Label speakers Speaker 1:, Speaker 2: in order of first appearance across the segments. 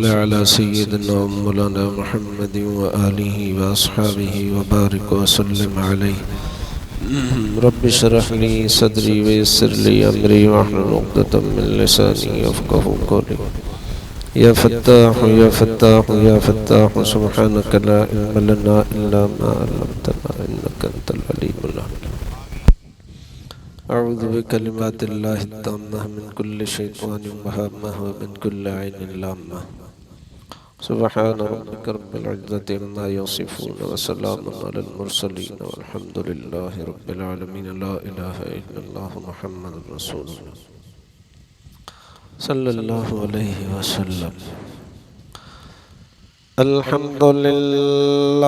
Speaker 1: على سيدنا مولانا محمد وآله وأصحابه وبارك وسلم عليه رب اشرح لي صدري ويسر لي أمري واحلل عقدة من لساني يفقهوا قولي يا فتاح يا فتاح يا فتاح سبحانك لا علم لنا إلا ما علمتنا إنك أنت العليم الحكيم أعوذ بكلمات الله التامة من كل شيطان وهامة ومن كل عين لامة سبحان ربك رب العزة عما يصفون وسلام على المرسلين والحمد لله رب العالمين لا إله إلا الله محمد رسول الله صلى الله عليه وسلم الحمد لله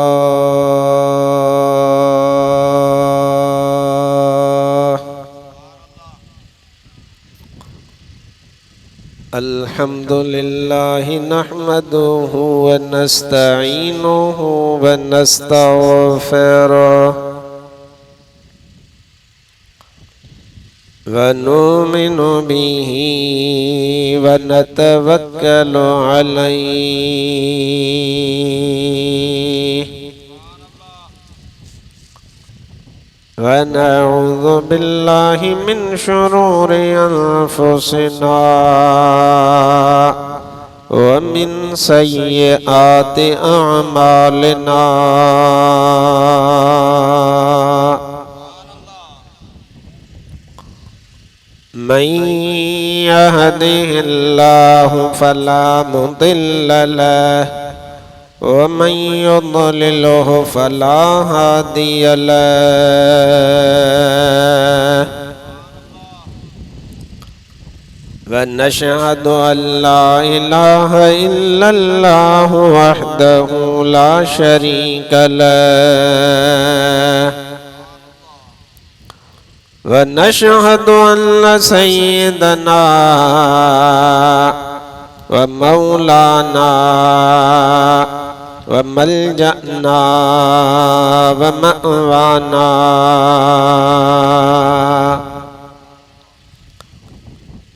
Speaker 1: الحمد لله نحمده ونستعينه ونستغفره ونؤمن به ونتوكل عليه ونعوذ بالله من شرور أنفسنا ومن سيئات أعمالنا من يهده الله فلا مضل له ومن يضلله فلا هادي له ونشهد أن لا إله إلا الله وحده لا شريك له ونشهد أن سيدنا ومولانا وملجأنا ومأوانا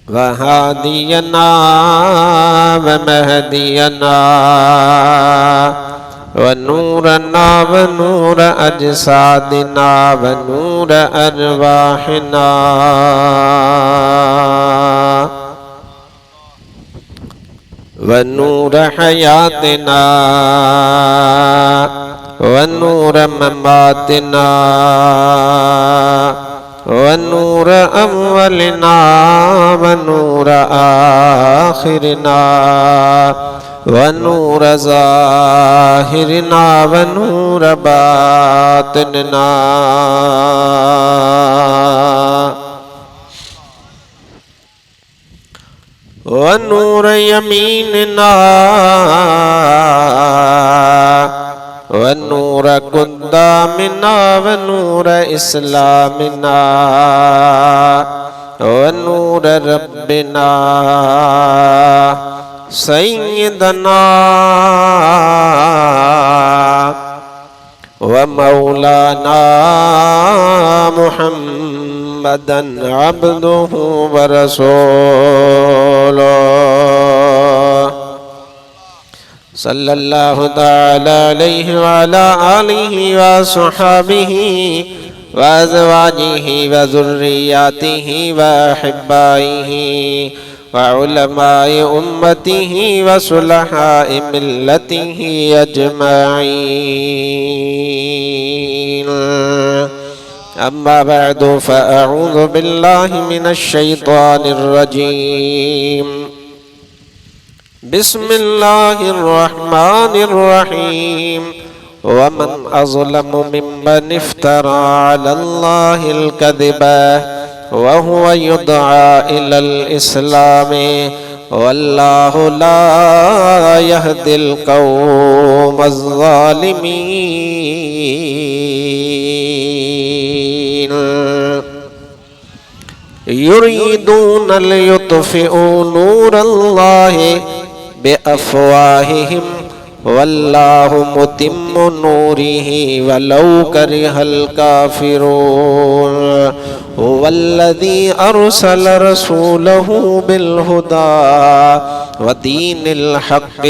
Speaker 1: وهادينا ومهدينا ونورنا ونور أجسادنا ونور أرواحنا ونور حياتنا ونور مماتنا ونور أولنا ونور آخرنا ونور ظاهرنا ونور باطننا ونور يميننا ونور قدامنا ونور إسلامنا ونور ربنا سيدنا ومولانا محمدا عبده ورسوله صلى الله تعالى عليه وعلى آله وصحبه وأزواجه وذرياته وأحبائه وعلماء أمته وصلحاء ملته أجمعين أما بعد فأعوذ بالله من الشيطان الرجيم بسم الله الرحمن الرحيم ومن أظلم ممن افترى على الله الكذب وهو يدعى إلى الإسلام والله لا يهدي القوم الظالمين يريدون ليطفئوا نور الله بأفواههم والله متم نوره ولو كره الكافرون هو الذي أرسل رسوله بالهدى वदीनिल हक़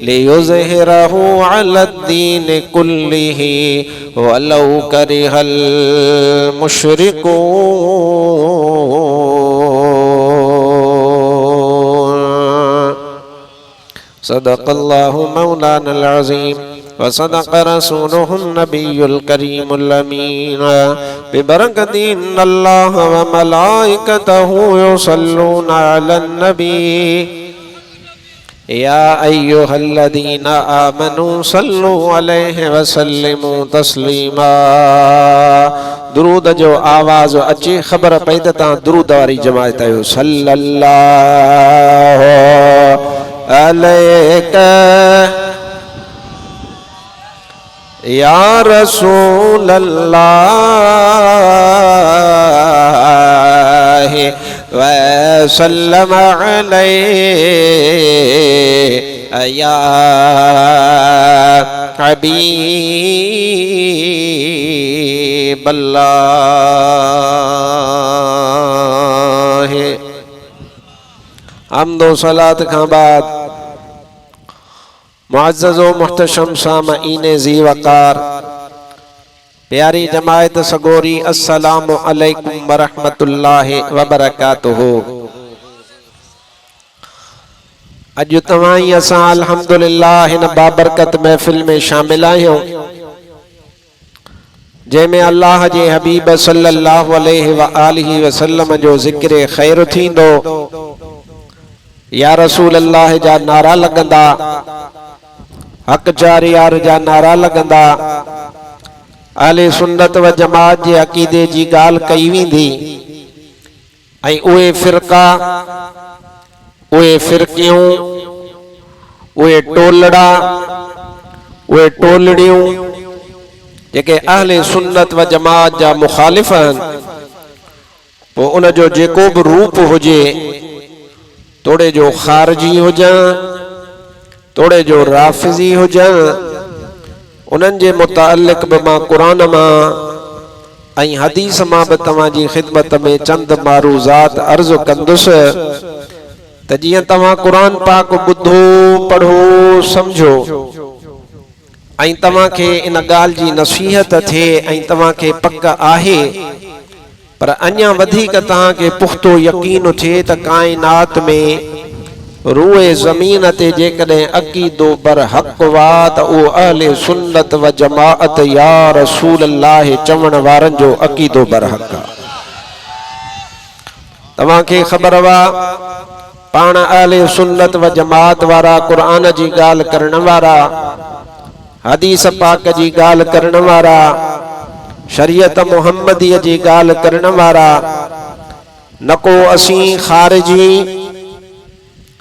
Speaker 1: लियुज़हिरहु अलद्दीन कुल्लिही वलौ करिहल मुशरिकून। सदक़ल्लाहु मौलानल अज़ीम व सदक़ रसूलुहुन नबियुल करीमुल अमीन। बिबरकति इन्नल्लाह व मलाइकतहु युसल्लूना अलन नबी या अय्युहल्लज़ीना आमनू सल्लु अलैहि व सल्लिमू तस्लीमा। दुरूद जो आवाज़ अचे ख़बर पई त तव्हां दुरूद वारी जमात आहियो। सल्लल्लाहु अलैका या रसूल अल्लाह व सल्लम अलैका या हबीब अल्लाह। हम्दो सलात खां बाद मुअज़्ज़ज़ व मुहतशम सामईन ज़ी वक़ार प्यारी जमायत सगोरी अस्सलामु अलैकुम व रहमतुल्लाहि व बरकातुहू। अॼु तव्हां ई असां अल्हम्दुलिल्लाह हिन बाबरकत महफ़िल में शामिल आहियूं जंहिंमें अल्लाह जे हबीब सल्लल्लाहु अलैहि व आलिहि वसल्लम जो ज़िक्र ख़ैर थींदो। या रसूल अल्लाह जा नारा लगंदा, हक जारियार जा नारा लगंदा, अहले सुन्नत व जमात जे अक़ीदे जी गाल कई वेंदी ऐं उहे फ़िरका, उहे फ़िरकियूं, उहे टोलड़ा, उहे टोलड़ियूं जेके अहले सुन्नत व जमात जा मुखालिफ़ आहिनि, पोइ उन जो जेको बि रूप हुजे, तोड़े जो ख़ारिजी हुजनि, तोड़े जो राफ़िज़ी हुजनि, उन्हनि जे मुतालिक़ बि मां क़ुरान मां ऐं हदीस मां बि तव्हांजी ख़िदमत में चंद मारूज़ात अर्ज़ कंदुसि त जीअं तव्हां क़ुरान पाक ॿुधो, पढ़ो, सम्झो ऐं तव्हांखे इन ॻाल्हि जी नसीहत थिए ऐं तव्हांखे पक आहे, पर अञा वधीक तव्हांखे पुख़्तो यकीन थिए त काइनात में रूए ज़मीन ते जेकॾहिं अक़ीदो बरहक़ वा त उहो अहले सुन्नत व जमाअत या रसूल अल्लाह चवण वारनि जो अक़ीदो बरहक़ आहे। तव्हांखे ख़बर वा पाण अहले सुन्नत व जमात वारा क़ुरान जी ॻाल्हि करण वारा, हदीस पाक जी ॻाल्हि करण वारा, शरीयत मुहम्मदीअ जी ॻाल्हि करण वारा, न को असीं ख़ारिजी,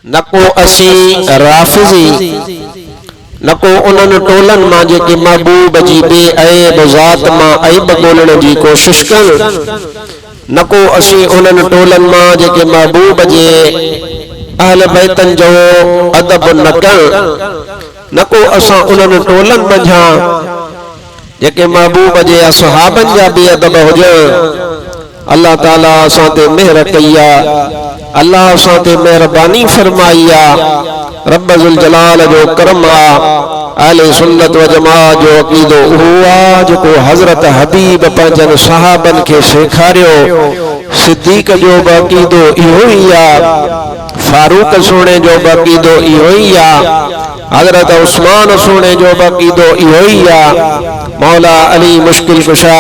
Speaker 1: न को असीं राफ़िज़ी, न को उन्हनि टोलनि मां जेके महबूब जी बेअयब ज़ात मां ऐब ॻोल्हण जी कोशिश कनि, न को असीं उन्हनि टोलनि मां जेके महबूब जे अहल बैतनि जो अदब न कनि, न को असां उन्हनि टोलनि मंझां जेके महबूब जे असहाबनि जा बेअदब हुजनि। अल्लाह ताला असां ते मेहर कई आहे, अल्लाह असां ते मेहरबानी फरमाई आहे। रब ज़ुल जलाल जो करम आहे। अहले सुन्नत व जमात जो अक़ीदो उहो आहे जेको हज़रत हबीब पंहिंजनि सहाबनि खे सेखारियो। सिद्दीक़ जो बि अक़ीदो इहो ई आहे, फारूक सोणे जो बि अक़ीदो इहो ई आहे, हज़रत उस्मान सोणे जो बि अक़ीदो इहो ई आहे, मौला अली मुश्किल कुशा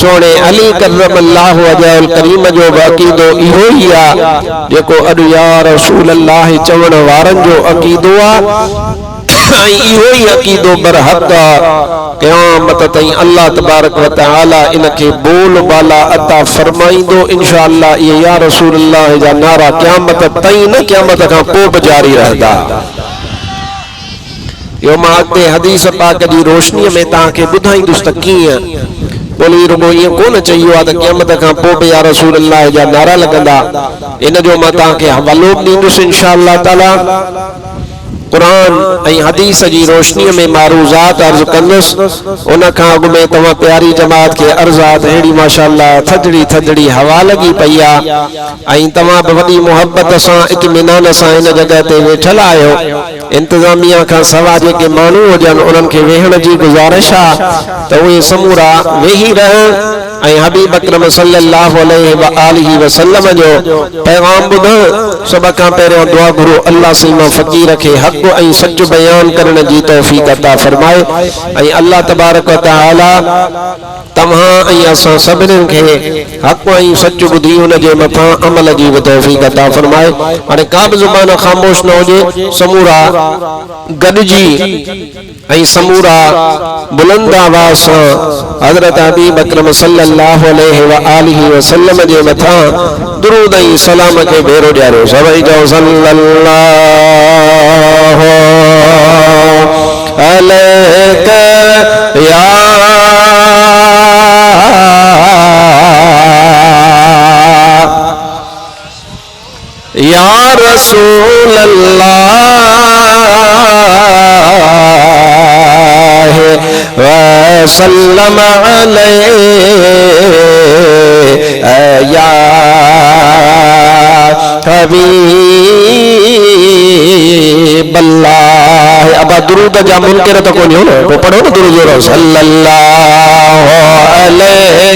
Speaker 1: सोने अली करमल्लाहु वजहुल करीम जो बि अक़ीदो इहो ई आहे जेको अॼु या रसूल अल्लाह चवण वारनि जो अक़ीदो आहे। ऐं इहो ई अक़ीदो बरहक़ आहे। क़यामत ताईं अल्लाह तबारक व तआला इनखे बोल बाला अता फरमाईंदो इंशाअल्लाह। इहे या रसूल अल्लाह जा नारा क़यामत ताईं न, क़यामत खां पोइ बि जारी रहंदा। यो मां अॻिते हदीस पाक जी रोशनीअ में तव्हांखे ॿुधाईंदुसि त कीअं बोली रुगो ईअं कोन चयो आहे त क़यामत खां पोइ बि या रसूल अल्लाह जा नारा लॻंदा। इन जो मां तव्हांखे हवालो ॾींदुसि इंशाअल्लाह ताला। कुरान ऐं हदीस जी रोशनी में मारूज़ात अर्ज़ कंदुसि। उन खां अॻु में तव्हां प्यारी जमात खे अर्ज़ात अहिड़ी माशाअल्लाह थधड़ी थधड़ी हवा लॻी पई आहे ऐं तव्हां बि वॾी मुहबत सां इत्मीनान सां इन जॻह ते वेठल आहियो। इंतज़ामिया खां सवाइ जेके माण्हू हुजनि उन्हनि खे वेहण जी गुज़ारिश आहे त उहे समूरा वेही रहनि ऐं हबीब अकरम सल्लल्लाहु अलैहि वसल्लम जो पैगाम ॿुधण। सभ खां पहिरियों दुआ घुरो अल्लाह सईमा फ़क़ीर खे हक़ ऐं सच बयान करण जी तौफ़ीक़ अता फरमाए ऐं अल्लाह तबारक व तआला तव्हां ऐं असां सभिनीनि खे हक़ ऐं सच ॿुधी उन जे मथां अमल जी बि तौफ़ीक़ अता फरमाए। हाणे का बि ज़ुबान ख़ामोश न हुजे, समूरा गॾिजी ऐं समूरा बुलंद आवाज़ सां हज़रत हबीब अकरम सल्लल्लाहु अलैहि वसल्लम जे मथां दुरूद ऐं सलाम खे भेरो ॾियारो। सभई चओ सल्लल्लाहु अलैका या रसूल अल्लाह वसल्लम अलैहि या हबीब अल्लाह। अब दुरूद जा मुनकर तो कोनी हो ना, वो पढ़ो ना दुरूद जोरो सल्लल्लाहु अलैहि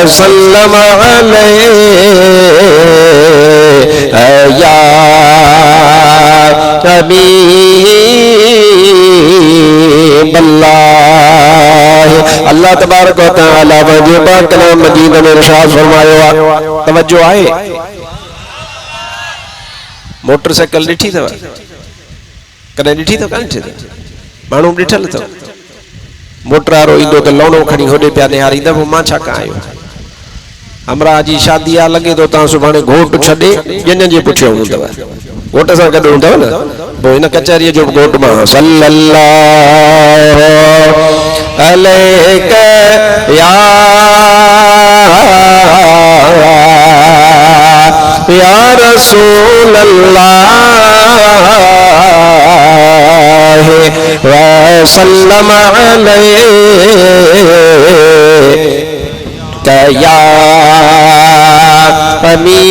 Speaker 1: वसल्लम अलैहि या हबीब अल्लाह। अल्लाह तबारक व तआला वजह पाक कलाम मजीद में इरशाद फरमायो आहे। तवज्जो आहे, मोटरसाइकिल ॾिठी अथव कॾहिं ॾिठी अथव? कान ॾिठी अथव? माण्हू ॾिठल अथव? मोटर वारो ईंदो त लौणो खणी होॾे पिया निहारींदा, पोइ मां छा कयां आयो? हमरा जी शादी आहे, लॻे थो तव्हां सुभाणे घोट छॾे ॼञ जे पुठियां हूंदव, घोट सां गॾु हूंदव न, पोइ हिन कचहरीअ जो घोट मां सल्लल्लाहु अलैका या रसूल अल्लाह वसल्लम अलैका या हबीब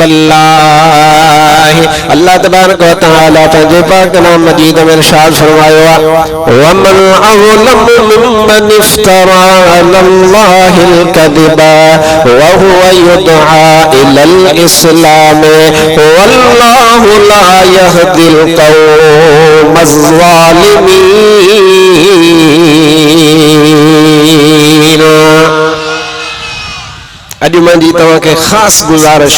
Speaker 1: अल्लाह। अल्लाह तबारक व तआला पंहिंजे पाक कलाम मजीद में इरशाद फरमायो आहे वमन अज़लमु मिम्मन इफ्तरा अलल्लाहिल कज़िबा व हुवा युदआ इलल इस्लाम वल्लाहु ला यहदिल क़ौमज़ ज़ालिमीन। अॼु मुंहिंजी तव्हांखे ख़ासि गुज़ारिश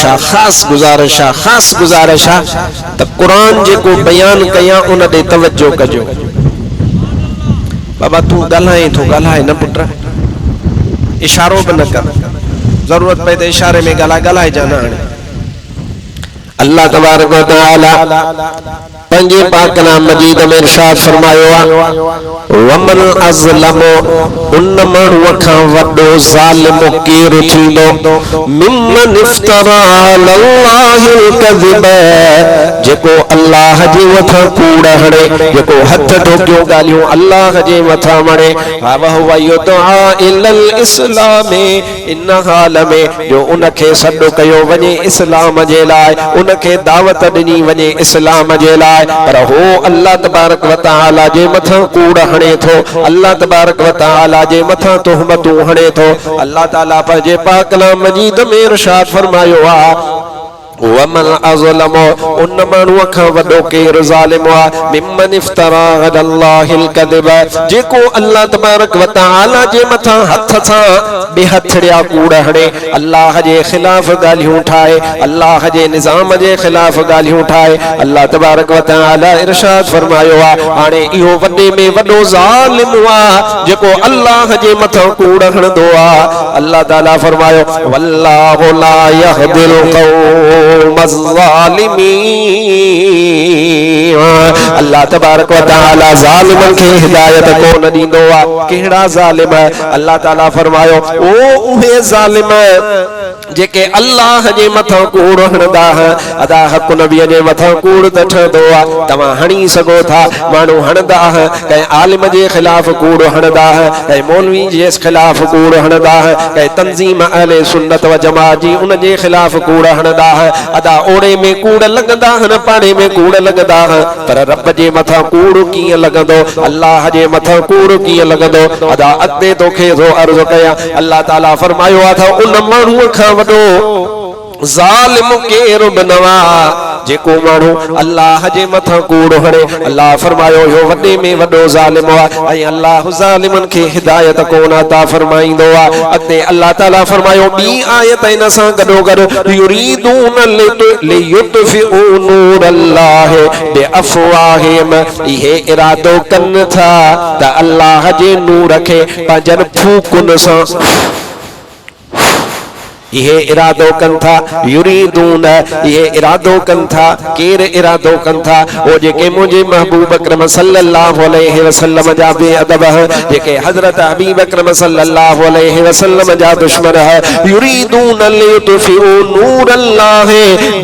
Speaker 1: आहे त क़ुरान जेको बयान कयां उन ॾे तवजो कजो। बाबा तूं ॻाल्हाए थो, ॻाल्हाए न पुट, इशारो बि न कर, ज़रूरत पए त इशारे में ॻाल्हाए जा न। हाणे अल्लाह तबारक व तआला पंहिंजे पाक कलाम मजीद में इरशाद फरमायो आहे वमन अज़लमु उन माण्हूअ खां वॾो ज़ालिम केरु थींदो मिम्मन इफ्तरा अलल्लाहिल कज़िब जेको अल्लाह जे मथां कूड़ हणे, जेको हथ ठोकियो ॻाल्हियूं अल्लाह जे मथां मणे वहुवा युदआ इलल इस्लाम इन हाल में जो उनखे सॾु कयो वञे इस्लाम जे लाइ, उनखे दावत ॾिनी वञे इस्लाम जे लाइ, पर हो अल्लाह तबारक व तआला जे मथां कूड़ हणे थो, अल्लाह तबारक व तआला जे मथां तुहमतूं हणे थो। अल्लाह ताला पंहिंजे पाक कलाम मजीद में इरशाद फरमायो आहे वमन अज़लमु उन माण्हूअ खां वॾो केरु ज़ालिम आहे मिम्मन इफ्तरा अलल्लाहिल कज़िब जेको अल्लाह तबारक व तआला जे मथां हथ सां बेहथड़िया कूड़ हणे, अल्लाह जे ख़िलाफ़ ॻाल्हियूं ठाहे, अल्लाह जे निज़ाम जे ख़िलाफ़ ॻाल्हियूं ठाहे। अल्लाह तबारक व तआला इरशाद फरमायो आहे हाणे इहो वॾे में वॾो ज़ालिम आहे जेको अल्लाह जे मथां कूड़ हणंदो आहे। अल्लाह ताला फरमायो वल्लाहु ला यहदिल क़ौम अल्लाह तबारक व तआला ज़ालिमन खे हिदायत कोन ॾींदो आहे। कहिड़ा ज़ालिम? अल्लाह ताला फरमायो ओ उहे ज़ालिम जेके अल्लाह जे मथां कूड़ हणंदा अदा हक़ नबीअ जे मथां कूड़ त ठहंदो आहे। तव्हां हणी सघो था, माण्हू हणंदा कंहिं आलिम जे ख़िलाफ़ कूड़ हणंदा, कंहिं मौलवी जे ख़िलाफ़ कूड़ हणंदा, कंहिं तंज़ीम अहले सुन्नत व जमात जी उन जे ख़िलाफ़ कूड़ हणंदा। अदा ओड़े में कूड़ लॻंदा, पाड़े में कूड़ लॻंदा, पर रब जे मथां कूड़ कीअं लॻंदो, अल्लाह जे मथां कूड़ कीअं लॻंदो? अदा अॻिते तोखे थो अर्ज़ु कयां। अल्लाह ताला फरमायो आहे त उन माण्हूअ खां वॾो ज़ालिम केरु बि न आहे जेको माण्हू अल्लाह जे मथां कूड़ हणे। अल्लाह फरमायो यो वॾे में वॾो ज़ालिम आहे ऐं अल्लाह ज़ालिमन खे हिदायत कोन अता फरमाईंदो आहे। अॻिते अल्लाह ताला फरमायो ॿी आयत इन सां गॾोगॾु युरीदून लियुत्फ़िउ नूरल्लाह बिअफ़वाहिम, इहे इरादो कनि था त अल्लाह जे नूर खे पंहिंजनि फूकुनि सां ये इरादो कन था। युरीदून ये इरादो कन था, केर इरादो कन था? वो जेके मुझे महबूब अकरम सल्लल्लाहु अलैहि वसल्लम जा बेअदब है, जेके हजरत हबीब अकरम सल्लल्लाहु अलैहि वसल्लम जा दुश्मन है। युरीदून लियुत्फ़िउ नूरल्लाह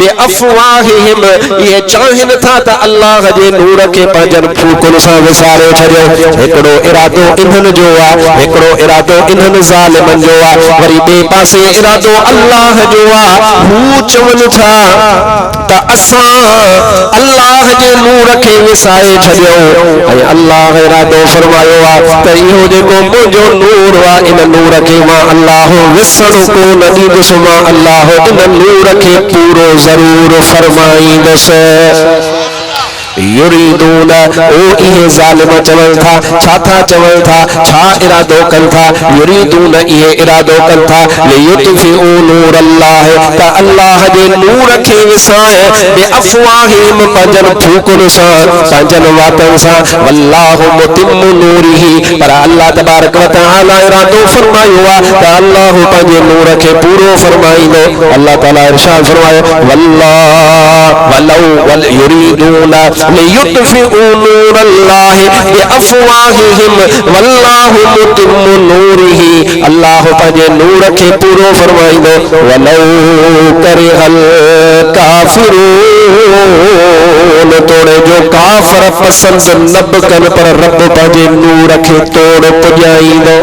Speaker 1: बिअफ़वाहिम, ये चाहन था त अल्लाह जे नूर के पंजन फूकुन सां विसारे छॾियो। हिकिड़ो इरादो इन्हन जो आहे, हिकिड़ो इरादो इन्हन ज़ालिमन जो आहे, वरी ॿिए पासे इरादो अल्लाह जो आहे। हू चवनि था त असां अल्लाह जे नूर खे विसाए छॾियो ऐं अल्लाह इरादो फरमायो आहे त इहो जेको मुंहिंजो नूर आहे इन नूर खे मां अल्लाह विसणु कोन ॾींदुसि, मां अल्लाह इन नूर खे पूरो ज़रूर फरमाईंदुसि। युरीदून ओ इहे ज़ालिम चवनि था, छा था चवनि था, छा इरादो कनि था? युरीदून इहे इरादो कनि था लियुत्फ़िउ नूरल्लाह, त अल्लाह जे नूर खे विसाए बिअफ़वाहिम, पंजनि फूकुनि सां, पंजनि वातनि सां। वल्लाहु मुतिम्मु नूरिही, पर अल्लाह तबारक व तआला इरादो फरमायो आहे त अल्लाह पंहिंजे नूर खे पूरो फरमाईंदो। अल्लाह ताला इरशाद फरमायो वल्लाहु युरीदून लियुत्फ़िउ नूरल्लाह बिअफ़वाहिहिम वल्लाहु मुतिम्मु नूरिही, अल्लाह पंहिंजे नूर खे पूरो फरमाईंदो। वलौ करिहल काफ़िरून, तोड़े जो काफ़िर पसंद न बि कनि पर रब पंहिंजे नूर खे तोड़ पुॼाईंदो।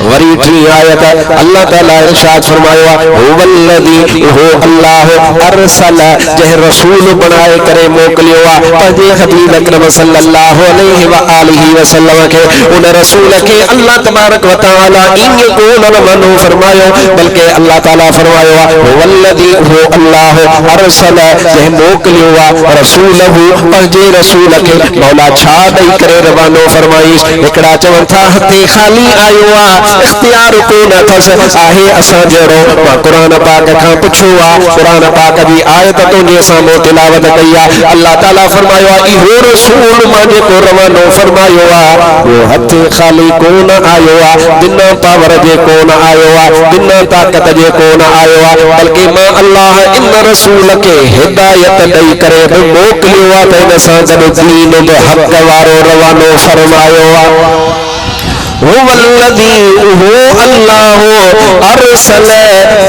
Speaker 1: वरी टी आयत अल्लाह ताला इरशाद फरमायो आहे हुवल्लज़ी, हो अल्लाह अरसल, जंहिं रसूल बनाए करे मोकिलियो आहे पंहिंजे हबीब अकरम सल्लल्लाहु अलैहि व आलिहि वसल्लम खे। उन रसूल खे अल्लाह तबारक व तआला ईअं कोन मनो फरमायो, बल्कि अल्लाह ताला फरमायो आहे हुवल्लज़ी, हो अल्लाह अरसल, जंहिं मोकिलियो आहे रसूलहु, पंहिंजे रसूल खे। मौला छा ॾेई करे रवानो फरमाईस? हिकिड़ा चवनि था हथे ख़ाली आयो आहे, इख्तियार कोन अथसि, आहे असां जहिड़ो। मां क़ुरान पाक खां पुछो आहे, क़ुरान पाक जी आयत तुंहिंजे साम्हूं तिलावत कई आहे। अल्लाह ताला फरमायो आहे इहो रसूल मां जेको रवानो फरमायो आहे उहो हथ ख़ाली कोन आयो आहे, बिना पावर जे कोन आयो आहे, बिना ताक़त जे कोन आयो आहे, बल्कि मां अल्लाह इन रसूल खे हिदायत ॾेई करे बि मोकिलियो आहे त इन सां गॾु दीन बि हक़ वारो रवानो फरमायो आहे। हुवल्लज़ी, हो अल्लाह अरसल,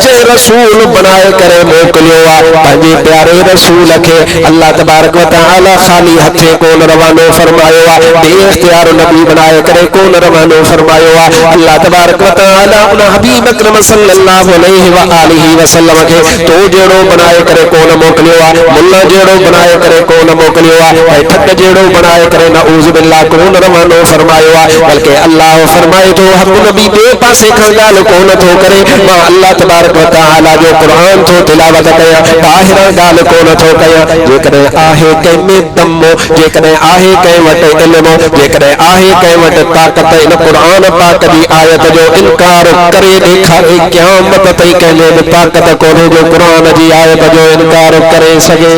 Speaker 1: जे रसूल बनाए करे मोकिलियो आहे पंहिंजे प्यारे रसूल खे। अल्लाह तबारक व तआला ख़ाली हथे कोन रवानो फरमायो आहे, बेइख्तियार नबी बनाए करे कोन रवानो फरमायो आहे। अल्लाह तबारक व तआला उन हबीब अकरम सल्लल्लाहु अलैहि व आलिहि वसल्लम खे तो जहिड़ो बनाए करे कोन मोकिलियो आहे, मुल्ला जहिड़ो बनाए करे कोन मोकिलियो आहे, ऐं ठग जहिड़ो बनाए करे नऊज़ बिल्लाह कोन रवानो फरमायो आहे, बल्कि अल्लाह फरमाए तो हक़ नबी बे पासे खां ॻाल्हि कोन थो करे। मां अल्लाह तबारक व तआला जो क़ुरान थो तिलावत कयां, ॿाहिरां ॻाल्हि कोन थो कयां। जेकॾहिं आहे कंहिं में दम, जेकॾहिं आहे कंहिं वटि इल्मु, जेकॾहिं आहे कंहिं वटि ताक़त, इन क़ुरान पाक जी आयत जो इनकार करे ॾेखारे, क़यामत ताईं कंहिंजे बि ताक़त कोन्हे जो क़ुरान जी आयत जो इनकार करे सघे।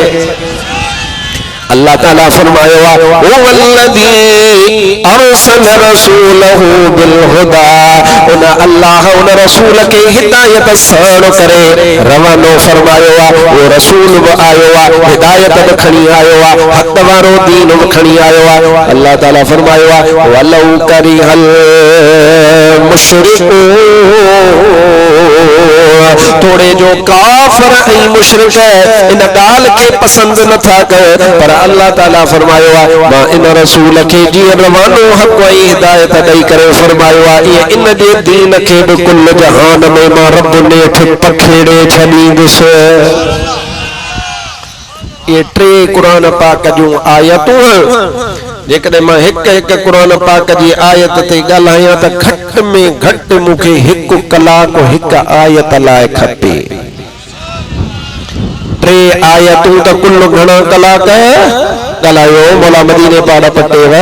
Speaker 1: अल्लाह ताला फरमायो आहे हुवल्लज़ी अरसल अरसल रसूलहु बिल हुदा उन अल्लाह उन रसूल के हिदायत साण करे रवानो फरमायो आ वो रसूल ब आयो आ हिदायत ब खणी आयो आ हक वारो दीन ब खणी आयो आ अल्लाह ताला फरमायो आ वलौ करिहल मुशरिकून थोड़े जो काफिर ऐं मुशरिक इन गाल के पसंद न था कयो पर अल्लाह ताला फरमायो आ मां इन रसूल के जी रवानो हक ऐं हिदायत ॾेई करे फरमायो आ ये इन जे दीन के बि कुल जहान में मां रब ने पखेड़े छॾींदुसि। ये टे कुरान पाक जूं आयतूं जेकॾहिं मां हिक हिक कुरान पाक जी आयत ते ॻाल्हायां त घट में घट मूंखे हिकु कलाक हिक आयत लाइ खपे। टे आयतूं त कुल घणा कलाक ॻाल्हायो मौला मदीने पाड़ा पटेव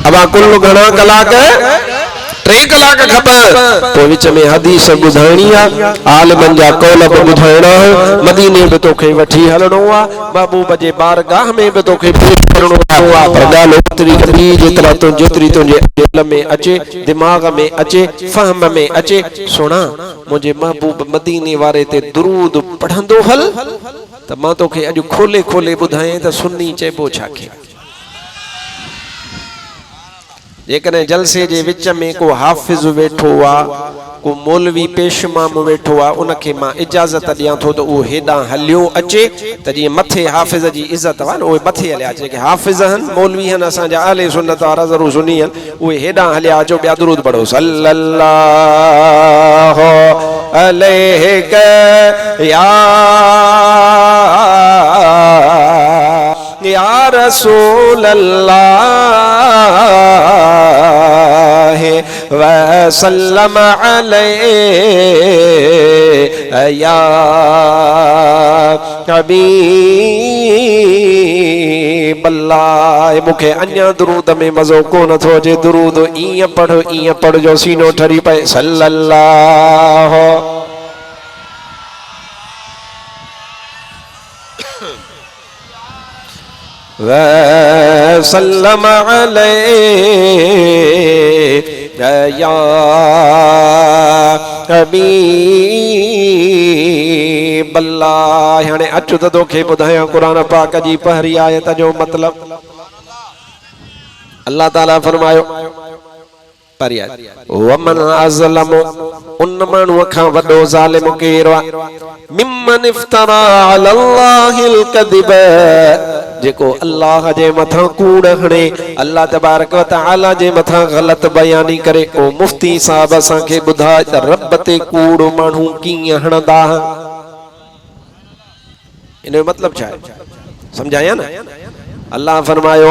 Speaker 1: अब कुल घणा कलाक 3 कलाक खपे तो विच में हदीस ॿुधाइणी आ आलिमन जा कौल बि ॿुधाइणा मदीने बि तोखे वठी हलणो आ महबूब जे बारगाह में बि तोखे पेश करणो आ पर ॻाल्हि ओतिरी करी जेतिरी तुंहिंजे दिल में अचे दिमाग़ में अचे फहम में अचे सुणा मुंहिंजे महबूब मदीने वारे ते दुरूद पढ़ंदो हल त मां तोखे अॼु खोले खोले ॿुधायां त सुन्नी चइबो छा खे। जेकॾहिं जलसे जे विच में को हाफ़िज़ वेठो आ को मौलवी पेशमाम वेठो आ उनखे मां इजाज़त ॾियां थो त उहो हेॾां हलियो अचे त जीअं मथे हाफ़िज़ जी इज़त आहे न उहे मथे हलिया अचे जेके हाफ़िज़ आहिनि मौलवी आहिनि असांजा आले सुन्नत वारा ज़रूरु सुन्नी आहिनि उहे हेॾां हलिया अचो ॿिया दुरूद पढ़ो सल्लल्लाहु अलैहि या रसूल अल्लाह व सल्लम अलैहि या हबीब अल्लाह मूंखे अञा दुरूद में मज़ो कोन थो अचे दुरूद ईअं पढ़ो जो सीनो ठरी पए सल्लल्लाहु वसल्लम अलैहि या हबीब अल्लाह। हाणे अचु त तोखे ॿुधायां क़ुरान पाक जी पहिरीं आयत जो मतलब। अल्लाह ताला फरमायो वमन अज़लम उन माण्हूअ खां वॾो ज़ालिम केरु आहे मिम्मन इफ्तरा अलल्लाहिल कदिब जेको अल्लाह जे मथां कूड़ हणे अल्लाह तबारक व तआला जे मथां ग़लत बयानी करे ओ मुफ्ती साहब असांखे ॿुधाए त रब ते कूड़ माण्हू कीअं हणंदा इन जो मतलब छा आहे समझाया ना। अल्लाह फरमायो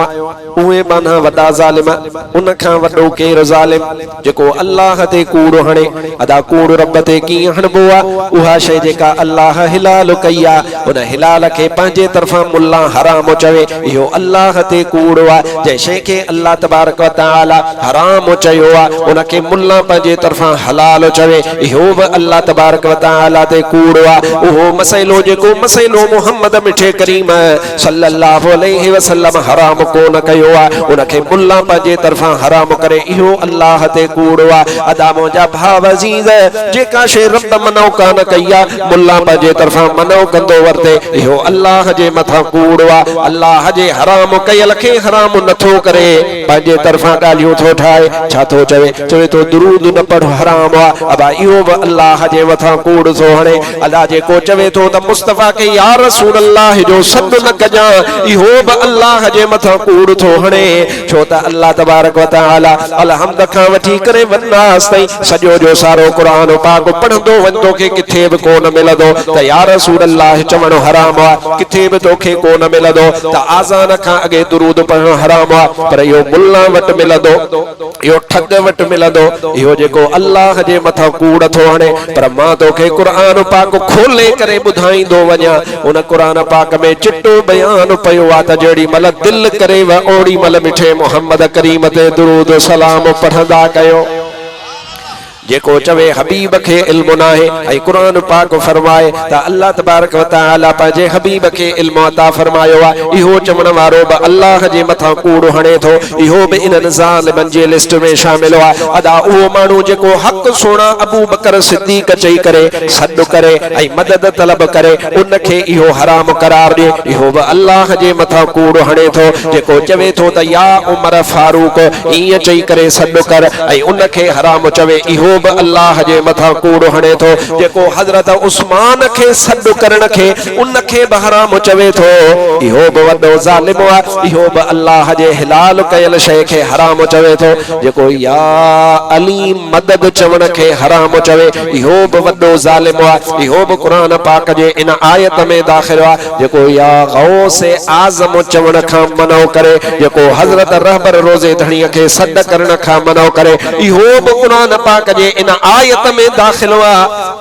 Speaker 1: उहे माना वॾा ज़ालिम उन खां वॾो केरु ज़ालिम जेको अल्लाह ते कूड़ हणे अदा कूड़ रब ते कीअं हणबो आहे उहा शइ जेका अल्लाह हिलाल कई आहे उन हिलाल खे पंहिंजे तरफ़ां मुल्ला हराम चवे इहो अल्लाह ते कूड़ आहे जंहिं शइ खे अल्लाह तबारक व तआला हराम चयो आहे उनखे मुल्ला पंहिंजे तरफ़ां हलाल चवे इहो बि अल्लाह तबारक व तआला ते कूड़ आहे। उहो मसइलो जेको मसइलो मुहम्मद मिठे करीम सल्लल्लाहु अलैहि वसल्लम हराम कोन कयो आहे उनखे मुल्ला पंहिंजे तरफ़ां हराम करे इहो अल्लाह ते कूड़ आहे। अदा मुंहिंजा भाउ अज़ीज़ जेका शइ रब मनो कान कई आहे मुल्ला पंहिंजे तरफ़ां मनो कंदो वरते इहो अल्लाह जे मथां कूड़ आहे। अल्लाह जे हराम कयल खे हराम नथो करे पंहिंजे तरफ़ां ॻाल्हियूं थो ठाहे छा थो चवे थो दुरूद न पढ़ हराम आहे अबा इहो बि अल्लाह जे मथां कूड़ थो हणे। अल्लाह जेको चवे थो त मुस्तफ़ा खे या रसूल अल्लाह जो सॾु न कजां इहो बि अल्लाह जे मथां कूड़ थो हणे छो त अल्लाह तबारक व तआला अलहम्द खां वठी करे वन्नास ताईं सॼो जो सारो क़ुरान पाक पढ़ंदो वञ तोखे किथे बि कोन मिलंदो त या रसूल अल्लाह चवणो हराम आहे किथे बि तोखे कोन मिलंदो त आज़ान खां अॻे दुरूद पढ़णु हराम आहे पर इहो मुल्ला वटि मिलंदो इहो ठग वटि मिलंदो इहो जेको अल्लाह जे मथां कूड़ थो हणे पर मां तोखे क़ुरान पाक खोले करे ॿुधाईंदो वञा उन क़ुरान पाक में चिट्टो बयान पियो आहे त जहिड़ी मल दिल करे व ओड़ी मल मिठे मोहम्मद करीम ते दुरूद सलाम पढ़ंदा कयो। जेको चवे हबीब खे इल्म नाहे ऐं कुरान पाक फरमाए त अल्लाह तबारक व तआला पंहिंजे हबीब खे इल्म अता फरमायो आहे, इहो चवण वारो बि अल्लाह जे मथां कूड़ हणे थो, इहो बि इन्हनि ज़ालिमनि जे लिस्ट में शामिल आहे। अदा उहो माण्हू जेको हक़ सोना अबू बकर सिद्दीक़ चई करे सॾु करे ऐं मदद तलब करे उनखे इहो हराम करार ॾिए, इहो बि अल्लाह जे मथां कूड़ हणे थो। जेको चवे थो त या उमर फारूक ईअं चई करे सॾु कर ऐं उनखे हराम चवे, इहो बि अल्लाह जे मथां कूड़ हणे थो। जेको हज़रत उस्मान खे सॾु करण खे उनखे बि हराम चवे थो, इहो बि वॾो ज़ालिम आहे, इहो बि अल्लाह जे हिलाल कयल शइ खे हराम चवे थो। जेको या अली मदद चवण खे हराम चवे, इहो बि वॾो ज़ालिम आहे, इहो बि क़ुरान पाक जे इन आयत में दाख़िल आहे। जेको या गौसे आज़म चवण खां मनो करे, जेको हज़रत रहबर रोज़े धणीअ खे सॾ करण खां मनो करे, इहो बि क़ुरान पाक जे इन आयत में दाखिल हुआ।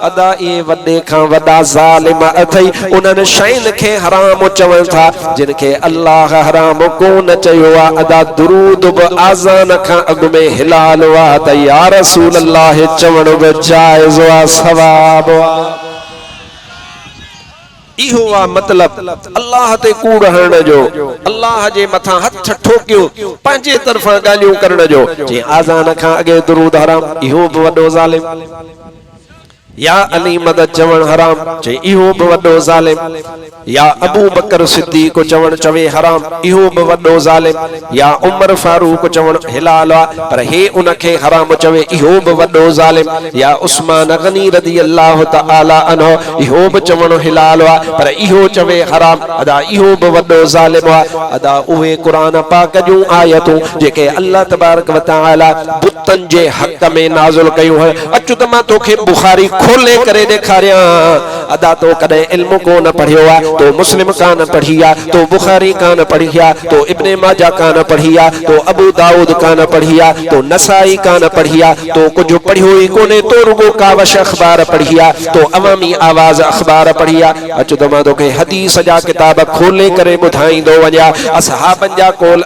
Speaker 1: अदा ये वॾे खां वॾा ज़ालिम अथई, उन्हनि शयुनि खे हराम चवनि था जिनखे अल्लाह हराम कोन चयो आहे। अदा दुरूद बि आज़ान खां अॻु में हिलाल हुआ त या रसूल अल्लाह चवण बि जाइज़ आहे, सवाब आहे। इहो आहे मतिलब अल्लाह ते कूड़ हणण जो, अल्लाह जे मथां हथ ठोकियो पंहिंजे तरफ़ां ॻाल्हियूं करण जो। जे आज़ान खां अॻे दुरूद हराम, इहो बि वॾो ज़ालिम। या अली मदद चवण हराम चे, इहो बि वॾो ज़ालिम। या अबू बकर सिद्दीक़ चवण चवे हराम, इहो बि वॾो ज़ालिम। या उमर फारूक चवण हिलाल आहे पर हे उनखे हराम चवे, इहो बि वॾो ज़ालिम। या उस्मान गनी रज़ी अल्लाह तआला अन्हु, इहो बि चवण हिलाल आहे पर इहो चवे हराम। अदा इहो बि वॾो ज़ालिम आहे। अदा उहे क़ुरान पाक जूं आयतूं जेके अल्लाह तबारक व तआला बुतनि जे हक़ में नाज़िल कयूं हैं, अचु त मां तोखे बुखारी खोले करे ॾेखारियां। अदा तो कॾहिं इल्म कोन पढ़ियो आहे, तो मुस्लिम कान पढ़ी आहे, तो बुखारी कान पढ़ी आहे, तो इब्ने माजा कान पढ़ी आहे, तो अबू दाऊद कान पढ़ी आहे, तो नसाई कान पढ़ी आहे, तो कुछ पढ़ियो ई कोने, तो रुगो कावश अखबार पढ़ी आहे, तो अवामी आवाज अखबार पढ़ी आहे। अचु त मां तोखे हदीस जा किताब खोले करे ॿुधाईंदो वञा, असहाबनि जा कौल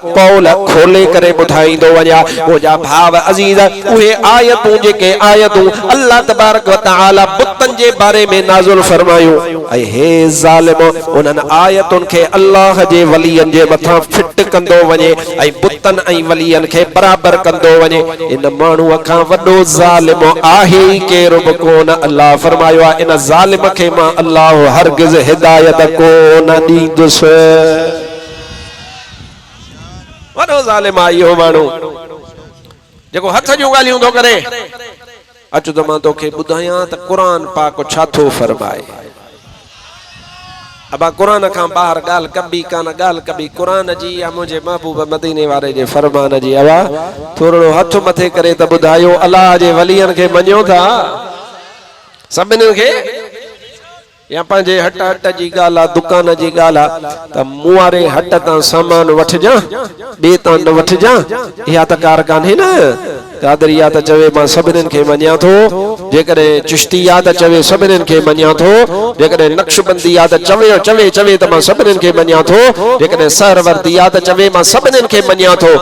Speaker 1: खोले करे ॿुधाईंदो वञा। ओ जा भाव अज़ीज़, उहे आयतूं जेके आयतूं अल्लाह तबारक व तआला बुतन जे बारे में नाज़िल फरमायूं, ऐं हे ज़ालिम उन्हनि आयतुनि खे अल्लाह जे वलियनि जे मथां फिट कंदो वञे ऐं बुतन ऐं वलियनि खे बराबर कंदो वञे, इन माण्हूअ खां वॾो ज़ालिम आहे ई केरु बि कोन। अल्लाह फरमायो आहे इन ज़ालिम खे मां अल्लाह हरगिज़ हिदायत कोन ॾींदुसि। वॾो ज़ालिम आहे इहो माण्हू जेको हथ जूं ॻाल्हियूं थो करे। अचु त मां तोखे ॿुधायां त क़ुरान पाक छा थो फरमाए। अबा क़ुरान खां ॿाहिरि ॻाल्हि कबी कान, ॻाल्हि कबी क़ुरान जी या मुंहिंजे महबूब मदीने वारे जे फरमान जी। अबा थोरो हथ मथे करे त ॿुधायो, अल्लाह जे वलियनि खे मञो था सभिनी खे, या पंहिंजे हट हट जी ॻाल्हि आहे, दुकान जी ॻाल्हि आहे त मूं वारे हट तां सामान वठिजां, ॿिए तां न वठिजां, इहा त कार कान्हे न। कादरिया त चवे मां सभिनीनि खे मञा थो, जेकॾहिं चिश्तिया त चवे सभिनीनि खे मञा थो, जेकॾहिं नक्शबंदी आहे त चवे त मां सभिनीनि खे मञा थो, जेकॾहिं सहरवर्दी आहे त चवे मां सभिनीनि खे मञा थो।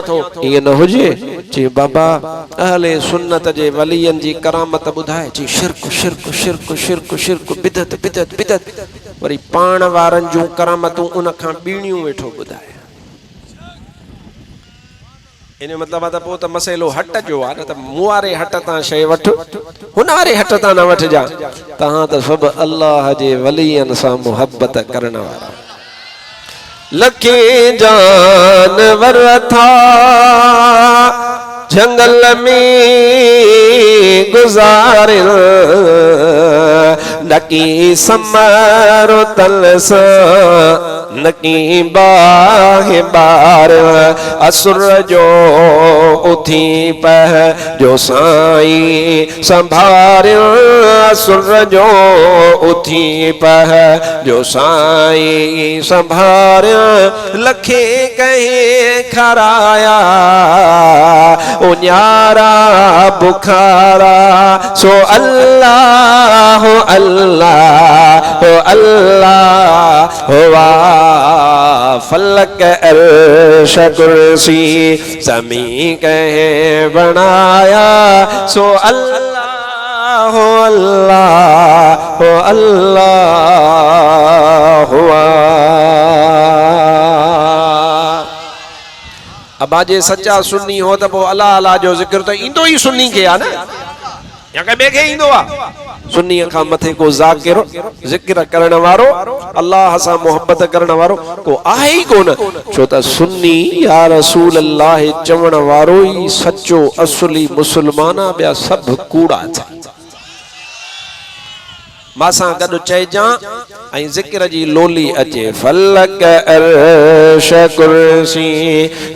Speaker 1: ईअं न हुजे, चई बाबा अहले सुन्नत जे वलियनि जी करामत ॿुधाए, चई शिरक शिरक शिरक शिरक शिरक बिदत बिदत बिदत, वरी पाण वारनि जूं करामतूं उन खां ॿीणियूं वेठो ॿुधाए। इन मतलब त पोइ त मसइलो हट जो आहे न, त मूं वारे हट तां शइ वठ, हुन वारे हट तां न वठिजा। तव्हां त सभु अल्लाह जे वलियनि सां मुहबत करण वारा। लखे जानवर था जंगल में गुज़ारे, नकी समरो तलसा नकी बाहे बार, असुर जो उथी पह जो साईं संभारियो, असुर जो उथी पह जो साईं संभारियो, लखे कहीं खराया उन्यारा बुखारा, सो अल्लाह हो अल्लाह हो अल्लाह हुआ, फलक अर्श कुर्सी ज़मीं कहे बनाया, सो अल्लाह हो अल्लाह हो अल्लाह हो। अब आजे सच्चा सुन्नी हो तो अल्लाह अल्लाह जो जिक्र तो इंदो ही सुन्नी के आ ना, या के बेके इंदो आ सुन्नी का मथे को जाकिर जिक्र करण वारो अल्लाह सा मोहब्बत करण वारो को आहे ही कोन। छो त सुन्नी या रसूल अल्लाह चवण वारो ही सच्चो असली मुसलमान आ, ॿिया सब कूड़ा था। मासा गॾु चइजां ऐं ज़िक्र जी लोली अचे। फलक अर्श कुर्सी